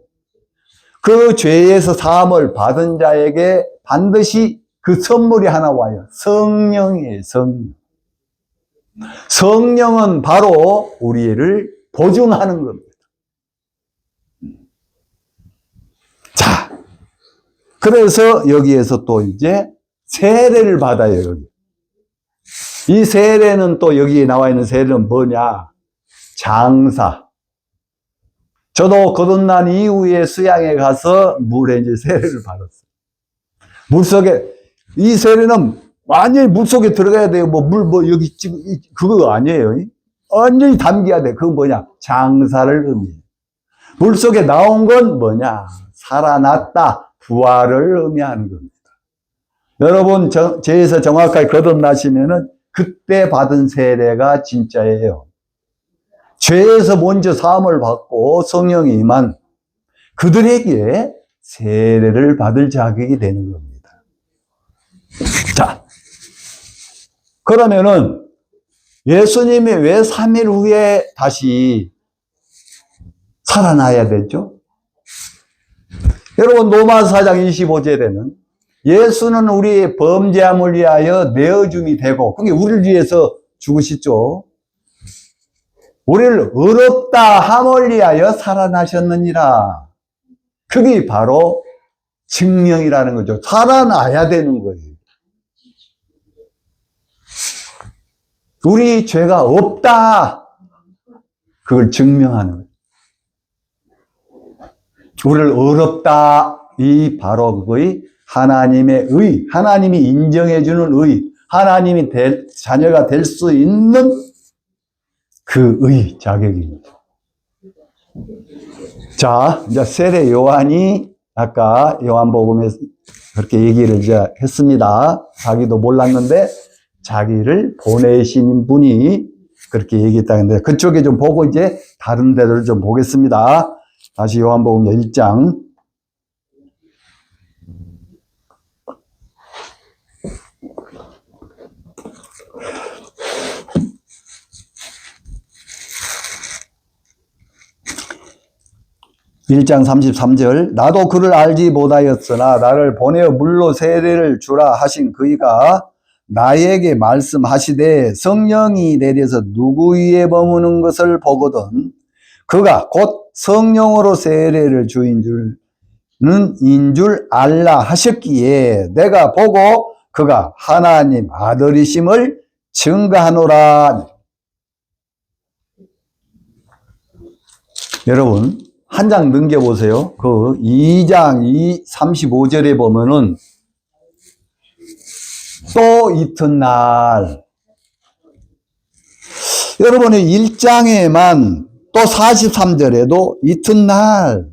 그 죄에서 사함을 받은 자에게 반드시 그 선물이 하나 와요. 성령이에요, 성령. 성령은 바로 우리를 보증하는 겁니다. 자, 그래서 여기에서 또 이제 세례를 받아요, 여기. 이 세례는 또 여기에 나와 있는 세례는 뭐냐? 장사. 저도 거듭난 이후에 수양에 가서 물에 이제 세례를 받았어요. 물속에, 이 세례는 완전히 물속에 들어가야 돼요. 여기 지금, 그거 아니에요. 완전히 담겨야 돼. 그건 뭐냐? 장사를 의미해요. 물속에 나온 건 뭐냐? 살아났다. 부활을 의미하는 겁니다. 여러분, 죄에서 정확하게 거듭나시면은 그때 받은 세례가 진짜예요. 죄에서 먼저 사함을 받고 성령이 임한 그들에게 세례를 받을 자격이 되는 겁니다. 자, 그러면은 예수님이 왜 3일 후에 다시 살아나야 되죠? 여러분, 로마 4장 25절에는 예수는 우리의 범죄함을 위하여 내어줌이 되고, 그게 우리를 위해서 죽으시죠. 우리를 의롭다 함을 위하여 살아나셨느니라. 그게 바로 증명이라는 거죠. 살아나야 되는 거예요. 우리 죄가 없다. 그걸 증명하는 거예요. 우리를 의롭다. 이 바로 그거의 하나님의 의, 하나님이 인정해주는 의, 하나님이 자녀가 될 수 있는 그 의 자격입니다. 자, 이제 세례 요한이 아까 요한복음에서 그렇게 얘기를 이제 했습니다. 자기도 몰랐는데 자기를 보내신 분이 그렇게 얘기했다는데 그쪽에 좀 보고 이제 다른 데를 좀 보겠습니다. 다시 요한복음 1장. (1장 33절) 나도 그를 알지 못하였으나 나를 보내어 물로 세례를 주라 하신 그이가 나에게 말씀하시되 성령이 내려서 누구 위에 머무는 것을 보거든 그가 곧 성령으로 세례를 주인 줄 알라 하셨기에 내가 보고 그가 하나님 아들이심을 증거하노라. 여러분, 한 장 넘겨보세요. 그 2장 35절에 보면은 또 이튿날, 여러분이 1장에만 또 43절에도 이튿날,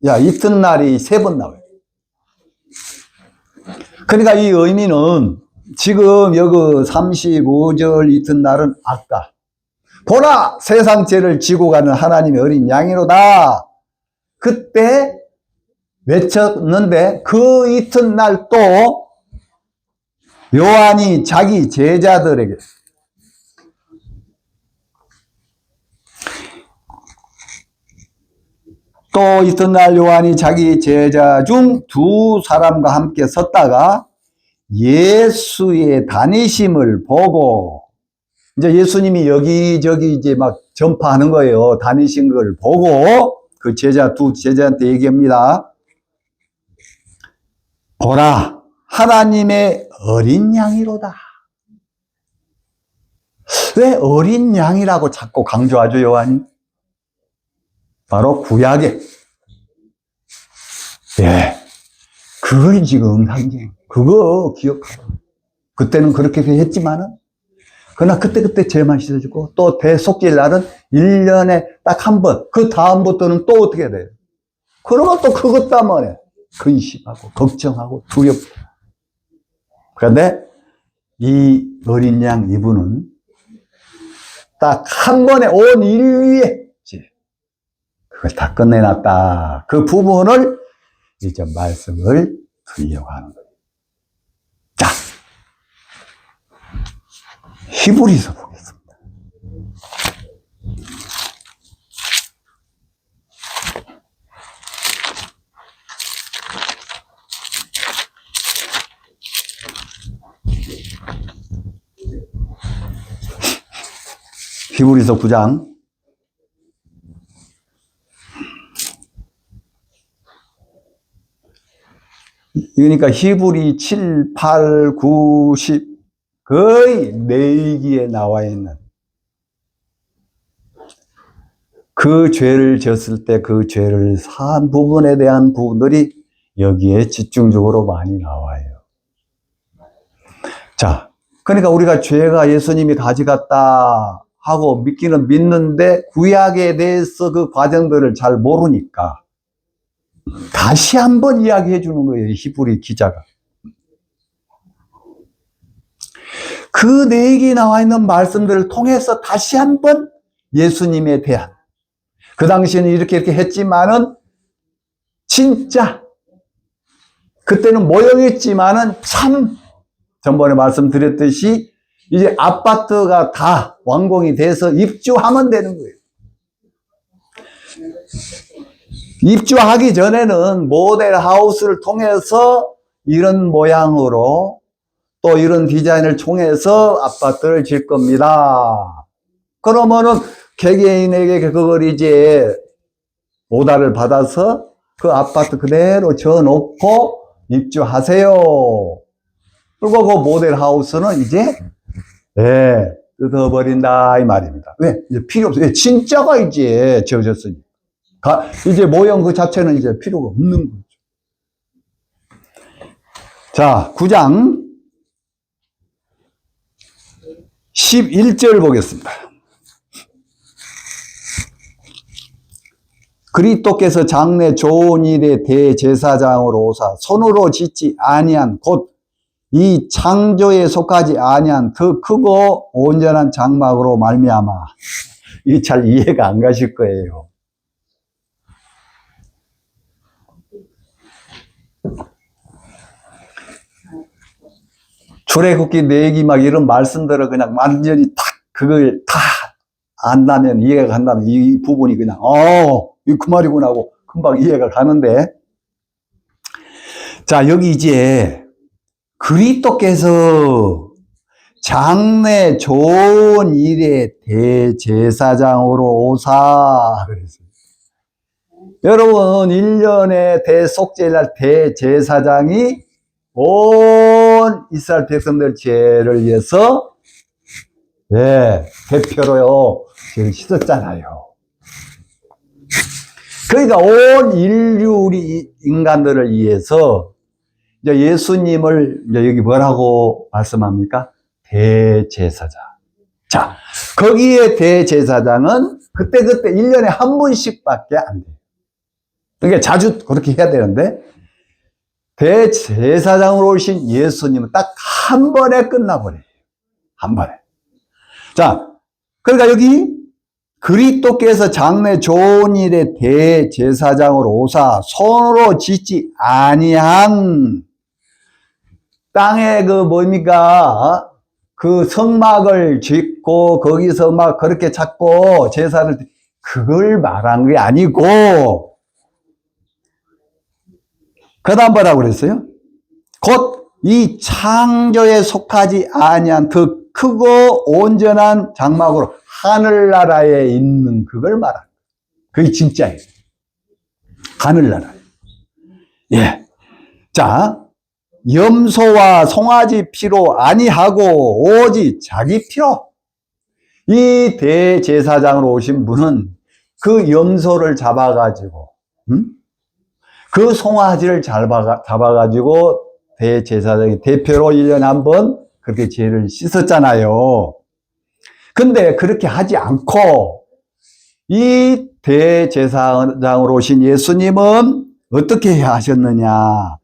이튿날이 3번 나와요. 그러니까 이 의미는 지금 여기 35절 이튿날은 아까 보라 세상 죄를 지고 가는 하나님의 어린 양이로다. 그때 외쳤는데 그 이튿날 또 요한이 자기 제자들에게 또 이튿날 요한이 자기 제자 중 2사람과 함께 섰다가 예수의 다니심을 보고 이제 예수님이 여기저기 이제 막 전파하는 거예요. 다니신 걸 보고 그 두 제자한테 얘기합니다. 보라, 하나님의 어린 양이로다. 왜 어린 양이라고 자꾸 강조하죠, 요한이? 바로 구약에, 그 그걸 지금 상징. 그거 기억하고. 그때는 그렇게 했지만은, 그러나 그때 죄만 씻어주고, 또 대속죄일 날은 1년에 딱 한 번, 그 다음부터는 또 어떻게 돼요? 그러면 또 그것 때문에 근심하고, 걱정하고, 두렵고. 그런데 이 어린 양 이분은 딱 한 번에 온 인류에 그걸 다 끝내놨다. 그 부분을 이제 말씀을 드리려고 하는 거예요. 자, 히브리서 보겠습니다. 히브리서 9장 그러니까 히브리 7, 8, 9, 10 거의 4기에 나와 있는 그 죄를 졌을 때 그 죄를 사한 부분에 대한 부분들이 여기에 집중적으로 많이 나와요. 자, 그러니까 우리가 죄가 예수님이 가져갔다 하고 믿기는 믿는데 구약에 대해서 그 과정들을 잘 모르니까 다시 한번 이야기해 주는 거예요, 히브리 기자가. 그 4개 나와 있는 말씀들을 통해서 다시 한번 예수님에 대한, 그 당시에는 이렇게 했지만은 진짜 그때는 모형했지만은 참 전번에 말씀드렸듯이 이제 아파트가 다 완공이 돼서 입주하면 되는 거예요. 입주하기 전에는 모델 하우스를 통해서 이런 모양으로 또 이런 디자인을 통해서 아파트를 질 겁니다. 그러면은 개개인에게 그걸 이제 오다를 받아서 그 아파트 그대로 져놓고 입주하세요. 그리고 그 모델 하우스는 이제 뜯어버린다 이 말입니다. 왜? 이제 필요 없어요. 진짜가 이제 지어졌으니. 이제 모형 그 자체는 이제 필요가 없는 거죠. 자, 9장 11절 보겠습니다. 그리스도께서 장래 좋은 일의 대제사장으로 오사 손으로 짓지 아니한 곧 이 창조에 속하지 아니한 더 크고 온전한 장막으로 말미암아. 이게 잘 이해가 안 가실 거예요. 출애굽기 내기 막 이런 말씀들을 그냥 완전히 딱 그걸 다 안다면 이해가 간다면 이 부분이 그냥 이 그 말이구나 하고 금방 이해가 가는데, 자 여기 이제 그리스도께서 장래 좋은 일의 대제사장으로 오사 그랬어요. 여러분 1년에 대속죄일날 대제사장이 온 이스라엘 백성들 죄를 위해서 대표로요 죄를 씻었잖아요. 그러니까 온 인류 우리 인간들을 위해서 이제 예수님을 이제 여기 뭐라고 말씀합니까? 대제사장. 자, 거기에 대제사장은 그때 1년에 한 번씩밖에 안 돼요. 그러니까 자주 그렇게 해야 되는데 대제사장으로 오신 예수님은 딱 한 번에 끝나버려요. 한 번에. 자, 그러니까 여기 그리스도께서 장래 좋은 일의 대제사장으로 오사 손으로 짓지 아니한 땅에 그 뭡니까? 그 성막을 짓고 거기서 막 그렇게 찾고 제사를 그걸 말한 게 아니고 그 다음 뭐라고 그랬어요? 곧 이 창조에 속하지 아니한 더 크고 온전한 장막으로 하늘나라에 있는 그걸 말합니다. 그게 진짜예요. 하늘나라. 예. 자, 염소와 송아지 피로 아니하고 오직 자기 피로. 이 대제사장으로 오신 분은 그 염소를 잡아가지고, 그 송아지를 잡아가지고 대제사장이 대표로 1년에 한 번 그렇게 죄를 씻었잖아요. 근데 그렇게 하지 않고 이 대제사장으로 오신 예수님은 어떻게 하셨느냐?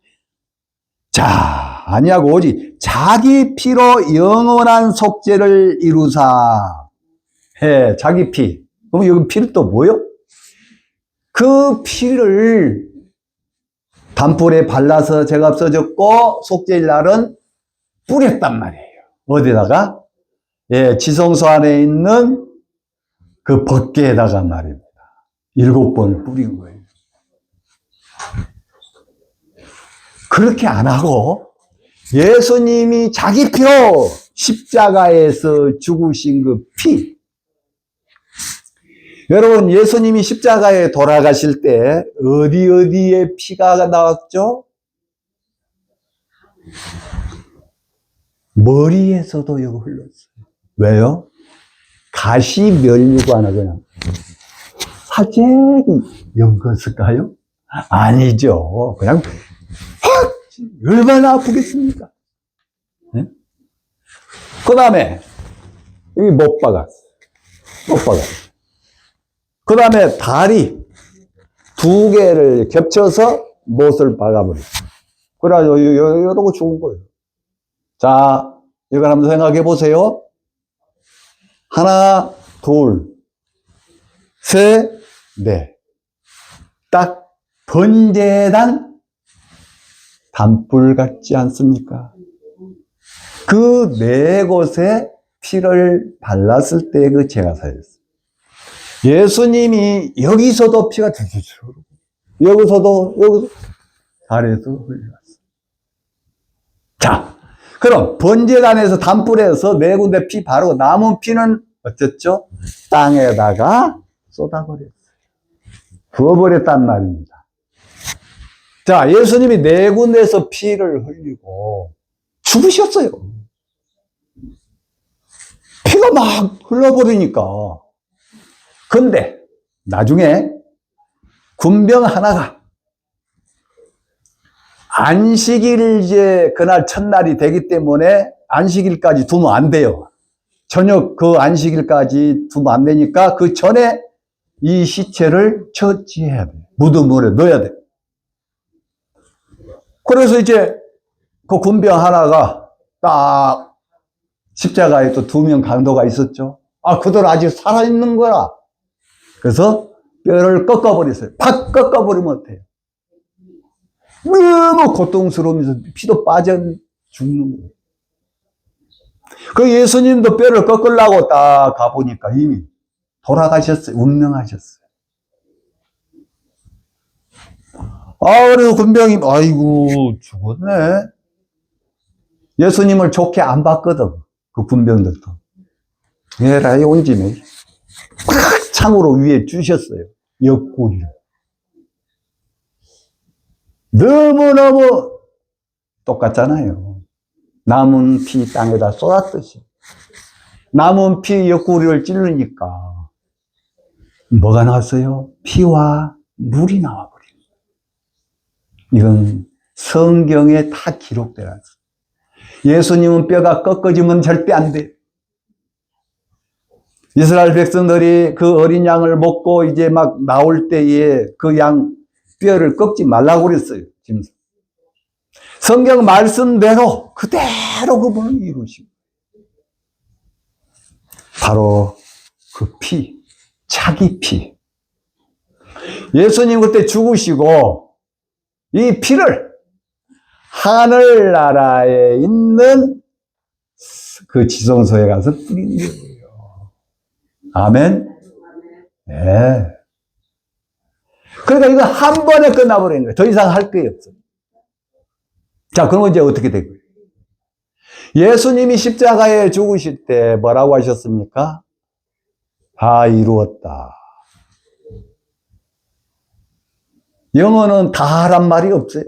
자, 아니하고 오직 자기 피로 영원한 속죄를 이루사. 해, 자기 피. 그럼 여기 피는 또 뭐요? 그 피를 단불에 발라서 제가 없어졌고 속죄일 날은 뿌렸단 말이에요. 어디다가? 예, 지성소 안에 있는 그 벗개에다가 말입니다. 7번을 뿌린 거예요. 그렇게 안 하고 예수님이 자기 피로 십자가에서 죽으신 그 피. 여러분, 예수님이 십자가에 돌아가실 때 어디에 피가 나왔죠? 머리에서도 여기 흘렀어요. 왜요? 가시 멸류관을 그냥 사재기 연거을까요? 아니죠. 그냥 얼마나 아프겠습니까? 네? 그 다음에 여기 못 박았어요. 못 박았어요. 그 다음에 다리 2개를 겹쳐서 못을 박아버렸어요. 그래가지고 이러고 죽은 거예요. 자, 이걸 한번 생각해 보세요. 하나, 둘, 셋, 넷. 딱 번제단 단불 같지 않습니까? 그 4곳에 피를 발랐을 때 그 제사였어요. 예수님이 여기서도 피가 줄줄 흐르고 여기서 다리에서 흘렸어요. 자, 그럼 번제단에서 단불에서 4군데 피 바르고 남은 피는 어쨌죠? 땅에다가 쏟아버렸어요. 부어버렸단 말입니다. 자, 예수님이 4군데에서 피를 흘리고 죽으셨어요. 피가 막 흘러버리니까. 근데 나중에 군병 하나가 안식일 이제 그날 첫날이 되기 때문에 안식일까지 두면 안 돼요. 저녁 그 안식일까지 두면 안 되니까 그 전에 이 시체를 처치해야 돼요. 무덤으로 넣어야 돼요. 그래서 이제 그 군병 하나가 딱 십자가에 또 2명 강도가 있었죠. 아, 그들 아직 살아있는 거라. 그래서 뼈를 꺾어버렸어요. 팍 꺾어버리면 어때요? 너무 고통스러우면서 피도 빠져 죽는 거예요. 그 예수님도 뼈를 꺾으려고 딱 가보니까 이미 돌아가셨어요. 운명하셨어요. 아, 그래서 군병이, 아이고, 죽었네. 예수님을 좋게 안 봤거든. 그 군병들도. 에라이, 온 김에. 팍! 창으로 위에 주셨어요. 옆구리를. 너무너무 똑같잖아요. 남은 피 땅에다 쏟았듯이. 남은 피 옆구리를 찌르니까 뭐가 나왔어요? 피와 물이 나와버립니다. 이건 성경에 다 기록되어있어요. 예수님은 뼈가 꺾어지면 절대 안 돼요. 이스라엘 백성들이 그 어린 양을 먹고 이제 막 나올 때에 그 양 뼈를 꺾지 말라고 그랬어요. 성경 말씀대로 그대로 그분은 이루시고 바로 그 피, 자기 피. 예수님 그때 죽으시고 이 피를 하늘나라에 있는 그 지성소에 가서 뿌린 거예요. 아멘? 네. 그러니까 이거 한 번에 끝나버린 거예요. 더 이상 할 게 없어요. 자, 그럼 이제 어떻게 된 거예요? 예수님이 십자가에 죽으실 때 뭐라고 하셨습니까? 다 이루었다. 영어는 다란 말이 없어요.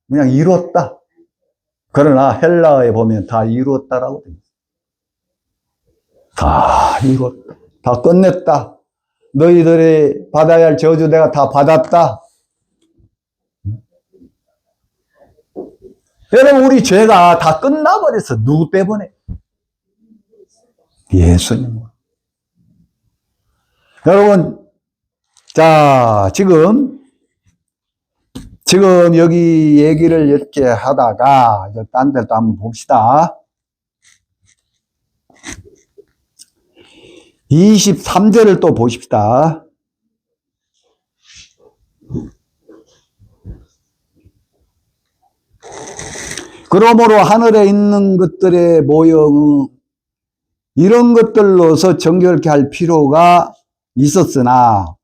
그냥 이루었다. 그러나 헬라어에 보면 다 이루었다라고 됩니다. 다 이루었다. 다 끝냈다. 너희들이 받아야 할 저주 내가 다 받았다. 여러분, 우리 죄가 다 끝나버렸어. 누구 때문에? 예수님. 여러분, 자, 지금 여기 얘기를 이렇게 하다가, 딴 데도 한번 봅시다. 23절을 또 보십시다. 그러므로 하늘에 있는 것들의 모형, 이런 것들로서 정결케 할 필요가 있었으나,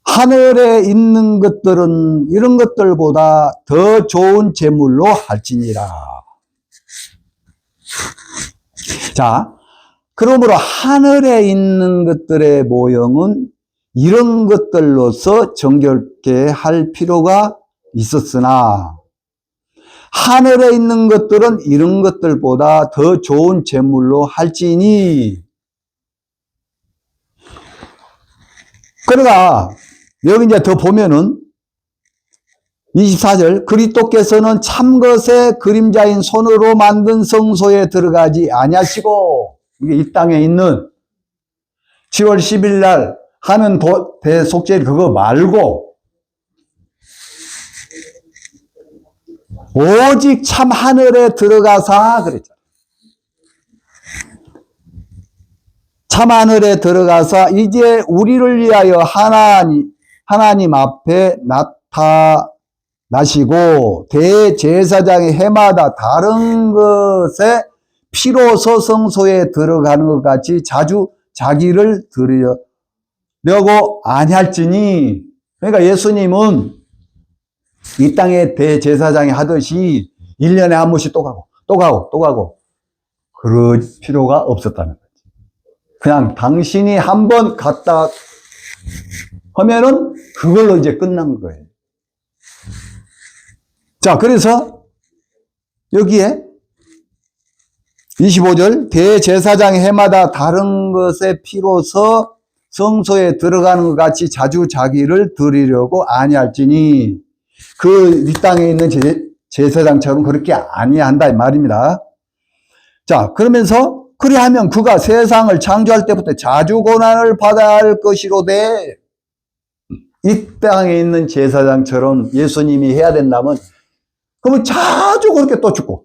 하늘에 있는 것들은 이런 것들보다 더 좋은 제물로 할지니라. 자, 그러므로 하늘에 있는 것들의 모형은 이런 것들로서 정결케 할 필요가 있었으나, 하늘에 있는 것들은 이런 것들보다 더 좋은 제물로 할지니. 그러니까 여기 이제 더 보면은 24절, 그리스도께서는 참것의 그림자인 손으로 만든 성소에 들어가지 아니하시고, 이게 이 땅에 있는 10월 10일 날 하는 대속죄 그거 말고 오직 참 하늘에 들어가사 그랬잖아. 참 하늘에 들어가사 이제 우리를 위하여 하나님 앞에 나타나시고 대제사장의 해마다 다른 것에 피로서 성소에 들어가는 것 같이 자주 자기를 드리려고 아니할지니. 그러니까 예수님은 이 땅에 대제사장이 하듯이 1년에 한 번씩 또 가고 그럴 필요가 없었다는 거지. 그냥 당신이 한 번 갔다 하면은 그걸로 이제 끝난 거예요. 자, 그래서 여기에 25절, 대제사장의 해마다 다른 것에 피로서 성소에 들어가는 것 같이 자주 자기를 드리려고 아니할지니. 이 땅에 있는 제사장처럼 그렇게 아니한다 이 말입니다. 자, 그러면서 그리하면 그가 세상을 창조할 때부터 자주 고난을 받아야 할 것이로되, 이 땅에 있는 제사장처럼 예수님이 해야 된다면 그러면 자주 그렇게 또 죽고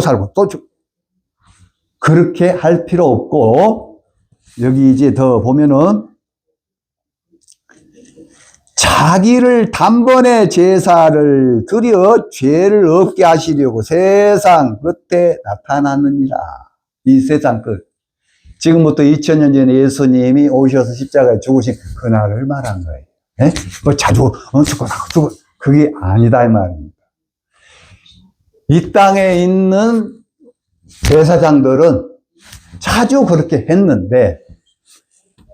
살고 또 죽고 그렇게 할 필요 없고, 여기 이제 더 보면은 자기를 단번에 제사를 드려 죄를 없게 하시려고 세상 끝에 나타났느니라. 이 세상 끝. 지금부터 2000년 전에 예수님이 오셔서 십자가에 죽으신 그날을 말한 거예요. 예? 자주 죽고 그게 아니다 이 말입니다. 이 땅에 있는 제사장들은 자주 그렇게 했는데,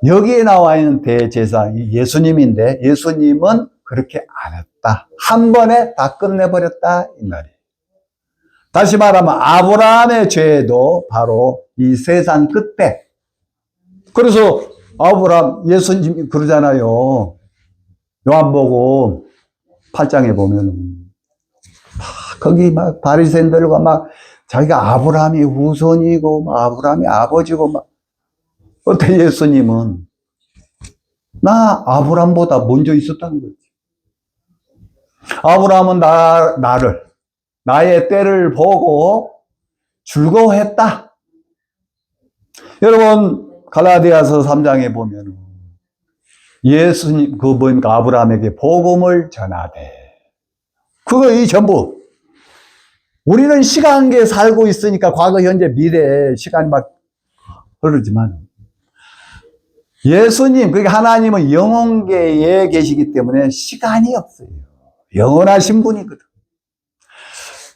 여기에 나와 있는 대제사장이 예수님인데 예수님은 그렇게 안 했다. 한 번에 다 끝내버렸다 이 말이에요. 다시 말하면 아브라함의 죄도 바로 이 세상 끝에. 그래서 예수님이 그러잖아요. 요한복음 8장에 보면 거기 막 바리새인들과 막 자기가 아브라함이 후손이고 막 아브라함이 아버지고 막. 어때 예수님은 나 아브라함보다 먼저 있었다는 거지. 아브라함은 나의 때를 보고 즐거워했다. 여러분 갈라디아서 3장에 보면 예수님 뭡니까? 아브라함에게 복음을 전하되. 그거 이 전부. 우리는 시간계에 살고 있으니까 과거, 현재, 미래 시간이 막 흐르지만 예수님, 그러니까 하나님은 영혼계에 계시기 때문에 시간이 없어요. 영원하신 분이거든.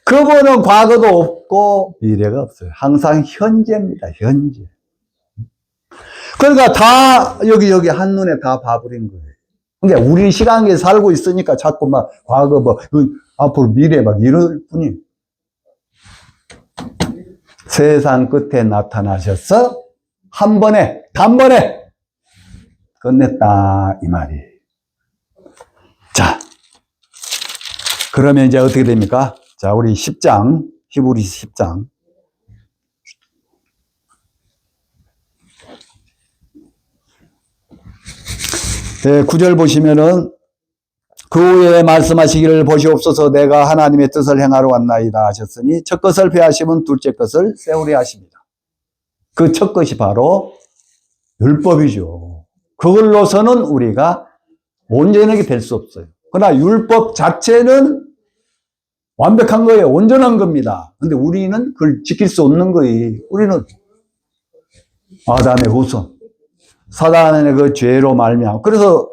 그분은 과거도 없고 미래가 없어요. 항상 현재입니다. 현재. 그러니까 다 여기 한눈에 다 봐버린 거예요. 그러니까 우리 시간계에 살고 있으니까 자꾸 막 과거 앞으로 미래 막 이럴 뿐이에요. 세상 끝에 나타나셔서 단번에 끝냈다 이 말이에요. 자, 그러면 이제 어떻게 됩니까? 자, 우리 10장, 히브리서 10장. 네, 9절 보시면은 그 후에 말씀하시기를 보시옵소서 내가 하나님의 뜻을 행하러 왔나이다 하셨으니 첫 것을 폐하시면 둘째 것을 세우려 하십니다. 그 첫 것이 바로 율법이죠. 그걸로서는 우리가 온전하게 될 수 없어요. 그러나 율법 자체는 완벽한 거예요. 온전한 겁니다. 근데 우리는 그걸 지킬 수 없는 거예요. 우리는 아담의 후손, 사단의 그 죄로 말미암아. 그래서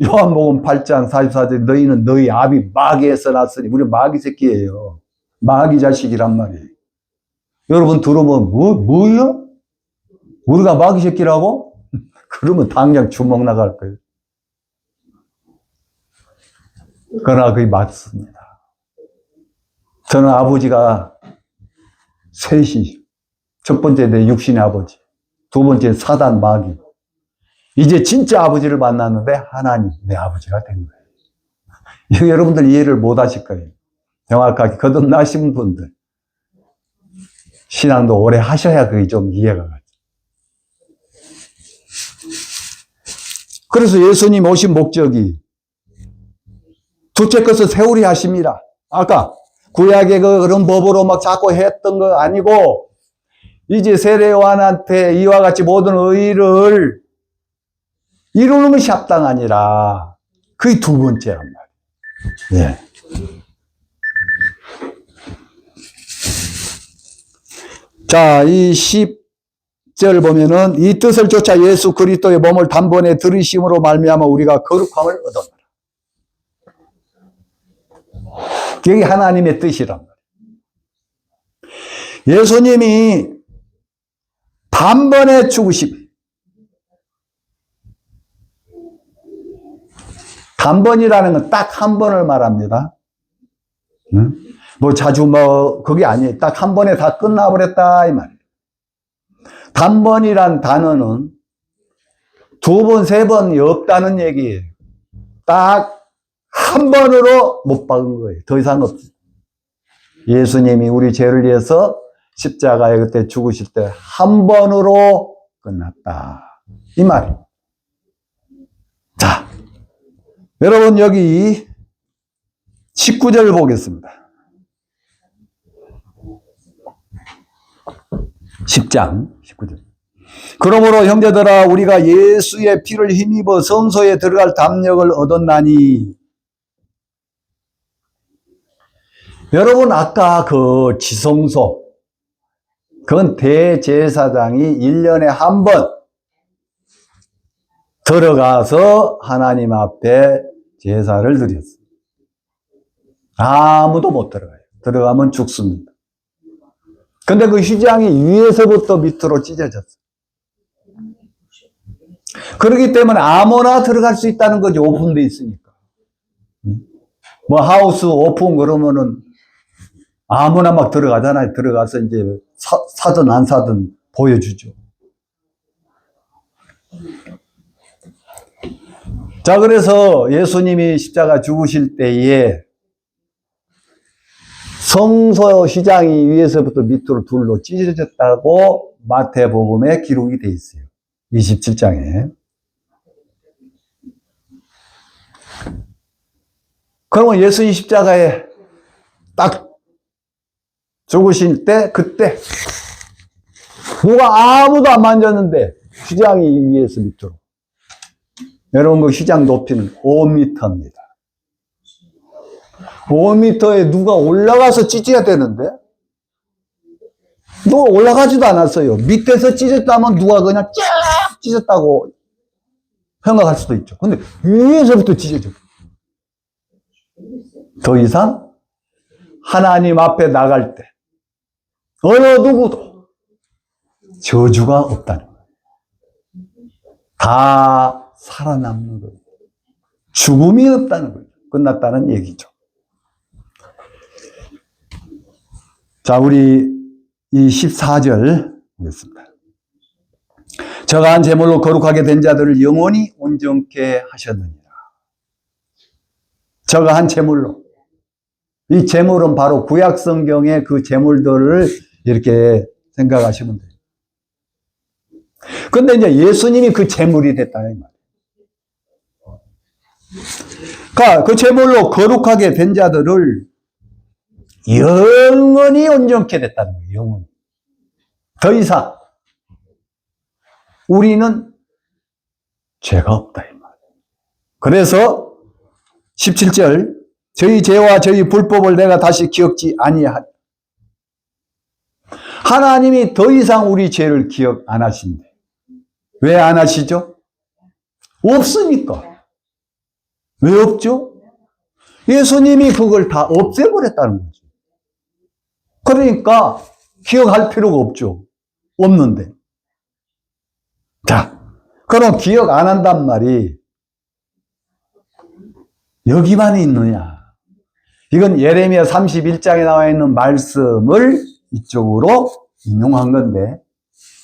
요한복음 8장 44절 너희는 너희 아비 마귀에서 났으니 우리 마귀 새끼예요. 마귀 자식이란 말이에요. 여러분 들으면 뭐요? 우리가 마귀 새끼라고? 그러면 당장 주먹 나갈 거예요. 그러나 그게 맞습니다. 저는 아버지가 셋이, 첫 번째 내 육신의 아버지, 두 번째 사단 마귀. 이제 진짜 아버지를 만났는데 하나님 내 아버지가 된 거예요. 이거 여러분들 이해를 못 하실 거예요. 정확하게 거듭나신 분들. 신앙도 오래 하셔야 그게 좀 이해가 가죠. 그래서 예수님 오신 목적이 둘째 것을 세우리 하십니다. 아까 구약의 그런 법으로 막 자꾸 했던 거 아니고 이제 세례 요한한테 이와 같이 모든 의를 이루는 것이 합당하니라. 그게 두 번째란 말이에요. 예. 자, 이 10절 보면은 이 뜻을 쫓아 예수 그리스도의 몸을 단번에 들이심으로 말미암아 우리가 거룩함을 얻었노라. 그게 하나님의 뜻이란 말이에요. 예수님이 단번에 죽으심. 단번이라는 건 딱 한 번을 말합니다. 뭐 자주 그게 아니에요. 딱 한 번에 다 끝나버렸다 이 말이에요. 단번이란 단어는 두 번, 세 번이 없다는 얘기예요. 딱 한 번으로 못 박은 거예요. 더 이상 없어요. 예수님이 우리 죄를 위해서 십자가에 그때 죽으실 때 한 번으로 끝났다. 이 말이에요. 자, 여러분 여기 19절 보겠습니다. 10장 19절. 그러므로 형제들아 우리가 예수의 피를 힘입어 성소에 들어갈 담력을 얻었나니. 여러분 아까 그 지성소 그건 대제사장이 1년에 한 번 들어가서 하나님 앞에 제사를 드렸어요. 아무도 못 들어가요. 들어가면 죽습니다. 근데 그 휘장이 위에서부터 밑으로 찢어졌어요. 그렇기 때문에 아무나 들어갈 수 있다는 거죠. 오픈되어 있으니까. 뭐 하우스 오픈 그러면은 아무나 막 들어가잖아요. 들어가서 이제 사든 안 사든 보여주죠. 자, 그래서 예수님이 십자가 죽으실 때에 성소 휘장이 위에서부터 밑으로 둘로 찢어졌다고 마태복음에 기록이 되어 있어요. 27장에. 그러면 예수님 십자가에 딱 죽으실 때 그때 누가 아무도 안 만졌는데 휘장이 위에서 밑으로. 여러분 그 휘장 높이는 5m입니다. 5m에 누가 올라가서 찢어야 되는데 누가 올라가지도 않았어요. 밑에서 찢었다면 누가 그냥 쫙 찢었다고 생각할 수도 있죠. 근데 위에서부터 찢어져. 더 이상 하나님 앞에 나갈 때 어느 누구도 저주가 없다는 거예요. 다 살아남는 거예요. 죽음이 없다는 거예요. 끝났다는 얘기죠. 자, 우리 이 14절 보겠습니다. 저가 한 제물로 거룩하게 된 자들을 영원히 온전케 하셨느니라. 저가 한 제물로. 이 재물은 바로 구약 성경의 그 재물들을 이렇게 생각하시면 돼요. 근데 이제 예수님이 그 재물이 됐다, 이 말이에요. 그러니까 그 재물로 거룩하게 된 자들을 영원히 온전케 됐다는 거예요, 영원히. 더 이상 우리는 죄가 없다, 이 말이에요. 그래서 17절, 저희 죄와 저희 불법을 내가 다시 기억지 아니하리. 하나님이 더 이상 우리 죄를 기억 안 하신대. 왜 안 하시죠? 없으니까. 왜 없죠? 예수님이 그걸 다 없애버렸다는 거죠. 그러니까 기억할 필요가 없죠. 없는데. 자, 그럼 기억 안 한단 말이 여기만 있느냐? 이건 예레미야 31장에 나와 있는 말씀을 이쪽으로 인용한 건데,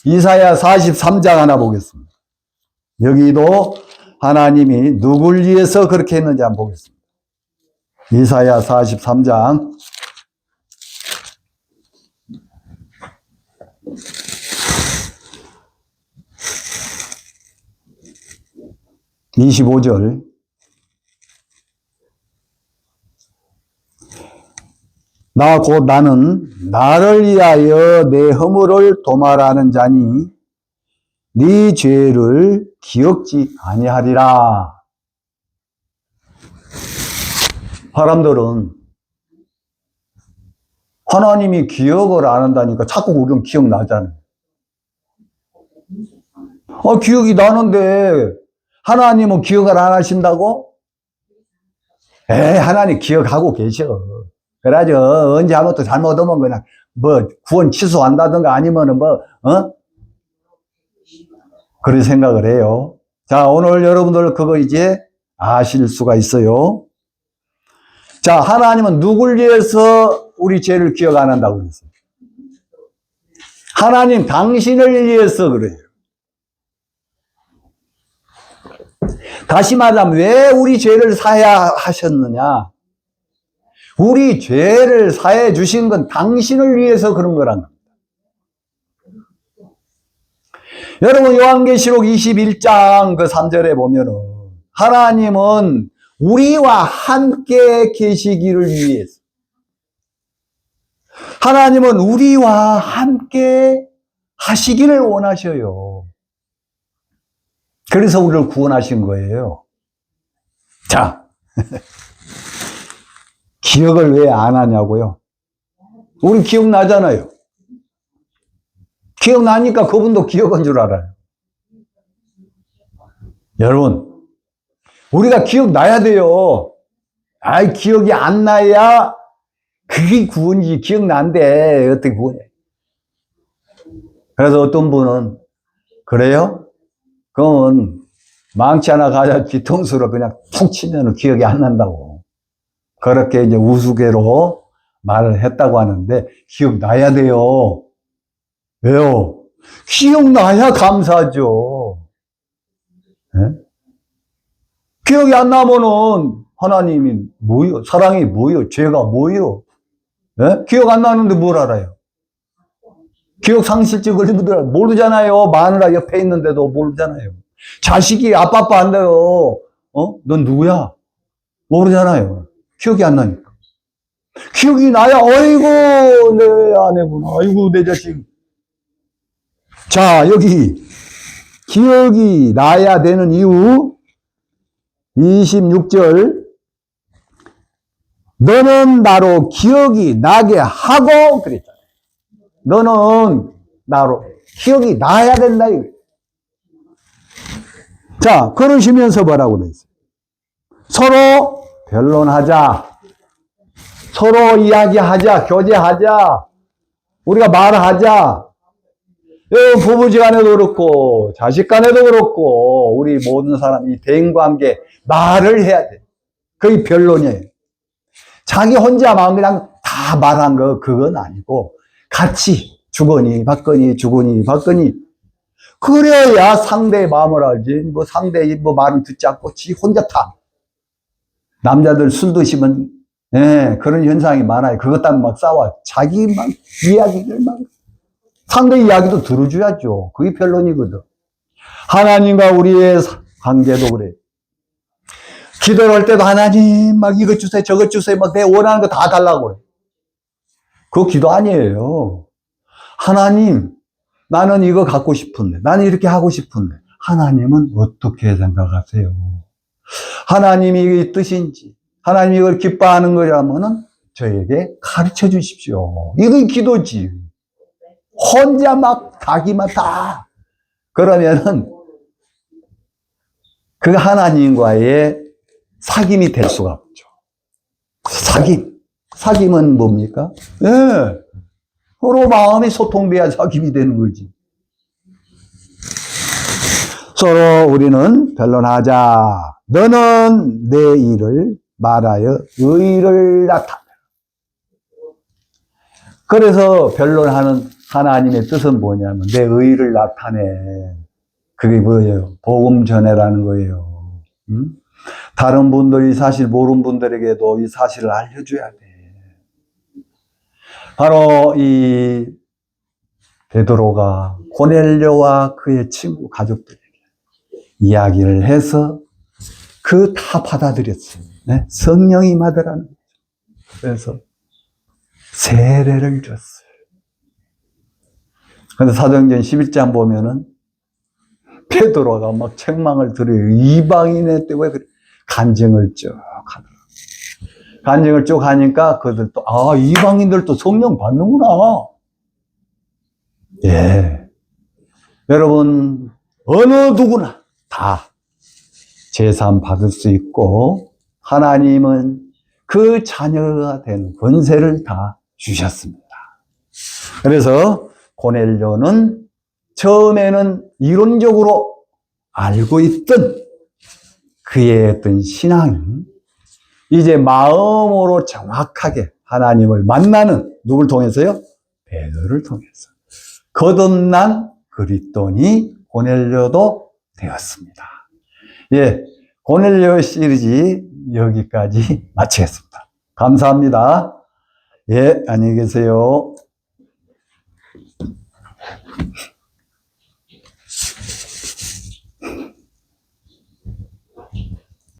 이사야 43장 하나 보겠습니다. 여기도 하나님이 누굴 위해서 그렇게 했는지 한번 보겠습니다. 이사야 43장 25절. 나 곧 나는 나를 위하여 내 허물을 도말하는 자니 네 죄를 기억지 아니하리라. 사람들은 하나님이 기억을 안 한다니까 자꾸 우리는 기억나잖아요. 기억이 나는데 하나님은 기억을 안 하신다고? 하나님 기억하고 계셔. 그래가지고 언제 한번 또 잘못하면 그냥 구원 취소한다든가 아니면은 그런 생각을 해요. 자, 오늘 여러분들 그거 이제 아실 수가 있어요. 자, 하나님은 누굴 위해서 우리 죄를 기억 안 한다고 그랬어요? 하나님 당신을 위해서 그래요. 다시 말하면 왜 우리 죄를 사야 하셨느냐? 우리 죄를 사해 주신 건 당신을 위해서 그런 거란 겁니다. 여러분 요한계시록 21장 그 3절에 보면은 하나님은 우리와 함께 계시기를 위해서, 하나님은 우리와 함께 하시기를 원하셔요. 그래서 우리를 구원하신 거예요. 자, 기억을 왜 안 하냐고요? 우리 기억나잖아요. 기억나니까 그분도 기억한 줄 알아요. 여러분, 우리가 기억나야 돼요. 기억이 안 나야 그게 구원이지. 기억난데 어떻게 구원해? 그래서 어떤 분은 그래요? 그러면 망치 하나 가져 뒤통수로 그냥 툭 치면 기억이 안 난다고. 그렇게 이제 우스개로 말을 했다고 하는데 기억나야 돼요. 왜요? 기억나야 감사하죠. 네? 기억이 안 나면은 하나님이 뭐요? 사랑이 뭐요? 죄가 뭐요? 네? 기억 안 나는데 뭘 알아요? 기억 상실증 걸린 분들 모르잖아요. 마누라 옆에 있는데도 모르잖아요. 자식이 아빠 한대요. 넌 누구야? 모르잖아요. 기억이 안 나니까. 기억이 나야, 아이고, 내 아내구나. 아이고, 내 자식. 자, 여기, 기억이 나야 되는 이유, 26절. 너는 나로 기억이 나게 하고, 그랬잖아요. 너는 나로 기억이 나야 된다, 이거예요. 자, 그러시면서 뭐라고 돼 있어요? 서로 변론하자. 서로 이야기하자. 교제하자. 우리가 말하자. 부부지간에도 그렇고 자식 간에도 그렇고 우리 모든 사람이 대인관계 말을 해야 돼. 그게 변론이에요. 자기 혼자만 그냥 다 말한 거 그건 아니고 같이 주거니 받거니 주거니 받거니 그래야 상대의 마음을 알지. 상대의 말은 듣지 않고 지 혼자 타. 남자들 술 드시면 예, 그런 현상이 많아요. 그것 때문에 막 싸워요. 자기 막 이야기를 막. 상대 이야기도 들어줘야죠. 그게 변론이거든. 하나님과 우리의 관계도 그래. 기도를 할 때도 하나님 막 이것 주세요, 저것 주세요, 막 내 원하는 거 다 달라고 그래. 그거 기도 아니에요. 하나님, 나는 이거 갖고 싶은데, 나는 이렇게 하고 싶은데, 하나님은 어떻게 생각하세요? 하나님이 이 뜻인지, 하나님이 이걸 기뻐하는 거라면은 저에게 가르쳐 주십시오. 이건 기도지. 혼자 막 자기만 다. 그러면은 그 하나님과의 사귐이 될 수가 없죠. 사귐. 사귐은 뭡니까? 예. 서로 마음이 소통돼야 사귐이 되는 거지. 서로 우리는 변론하자. 너는 내 일을 말하여 의를 나타내. 그래서 변론하는 하나님의 뜻은 뭐냐면 내 의를 나타내. 그게 뭐예요? 복음 전해라는 거예요. 응? 다른 분들이 사실 모르는 분들에게도 이 사실을 알려줘야 돼. 바로 이 베드로가 고넬료와 그의 친구 가족들에게 이야기를 해서 그 다 받아들였어요. 네? 성령이 임하더라는 거죠. 그래서 세례를 줬어요. 근데 사도행전 11장 보면은 베드로가 막 책망을 들어요. 이방인의 때 왜 그래? 간증을 쭉 하더라. 간증을 쭉 하니까 그들도 아 이방인들도 성령 받는구나. 예, 여러분 어느 누구나 다 제삼 받을 수 있고 하나님은 그 자녀가 된 권세를 다 주셨습니다. 그래서 고넬료는 처음에는 이론적으로 알고 있던 그의 어떤 신앙이 이제 마음으로 정확하게 하나님을 만나는 누굴 통해서요? 베드로를 통해서. 거듭난 그리스도인이 고넬료도 되었습니다. 예, 고넬료 시리즈 여기까지 마치겠습니다. 감사합니다. 예, 안녕히 계세요.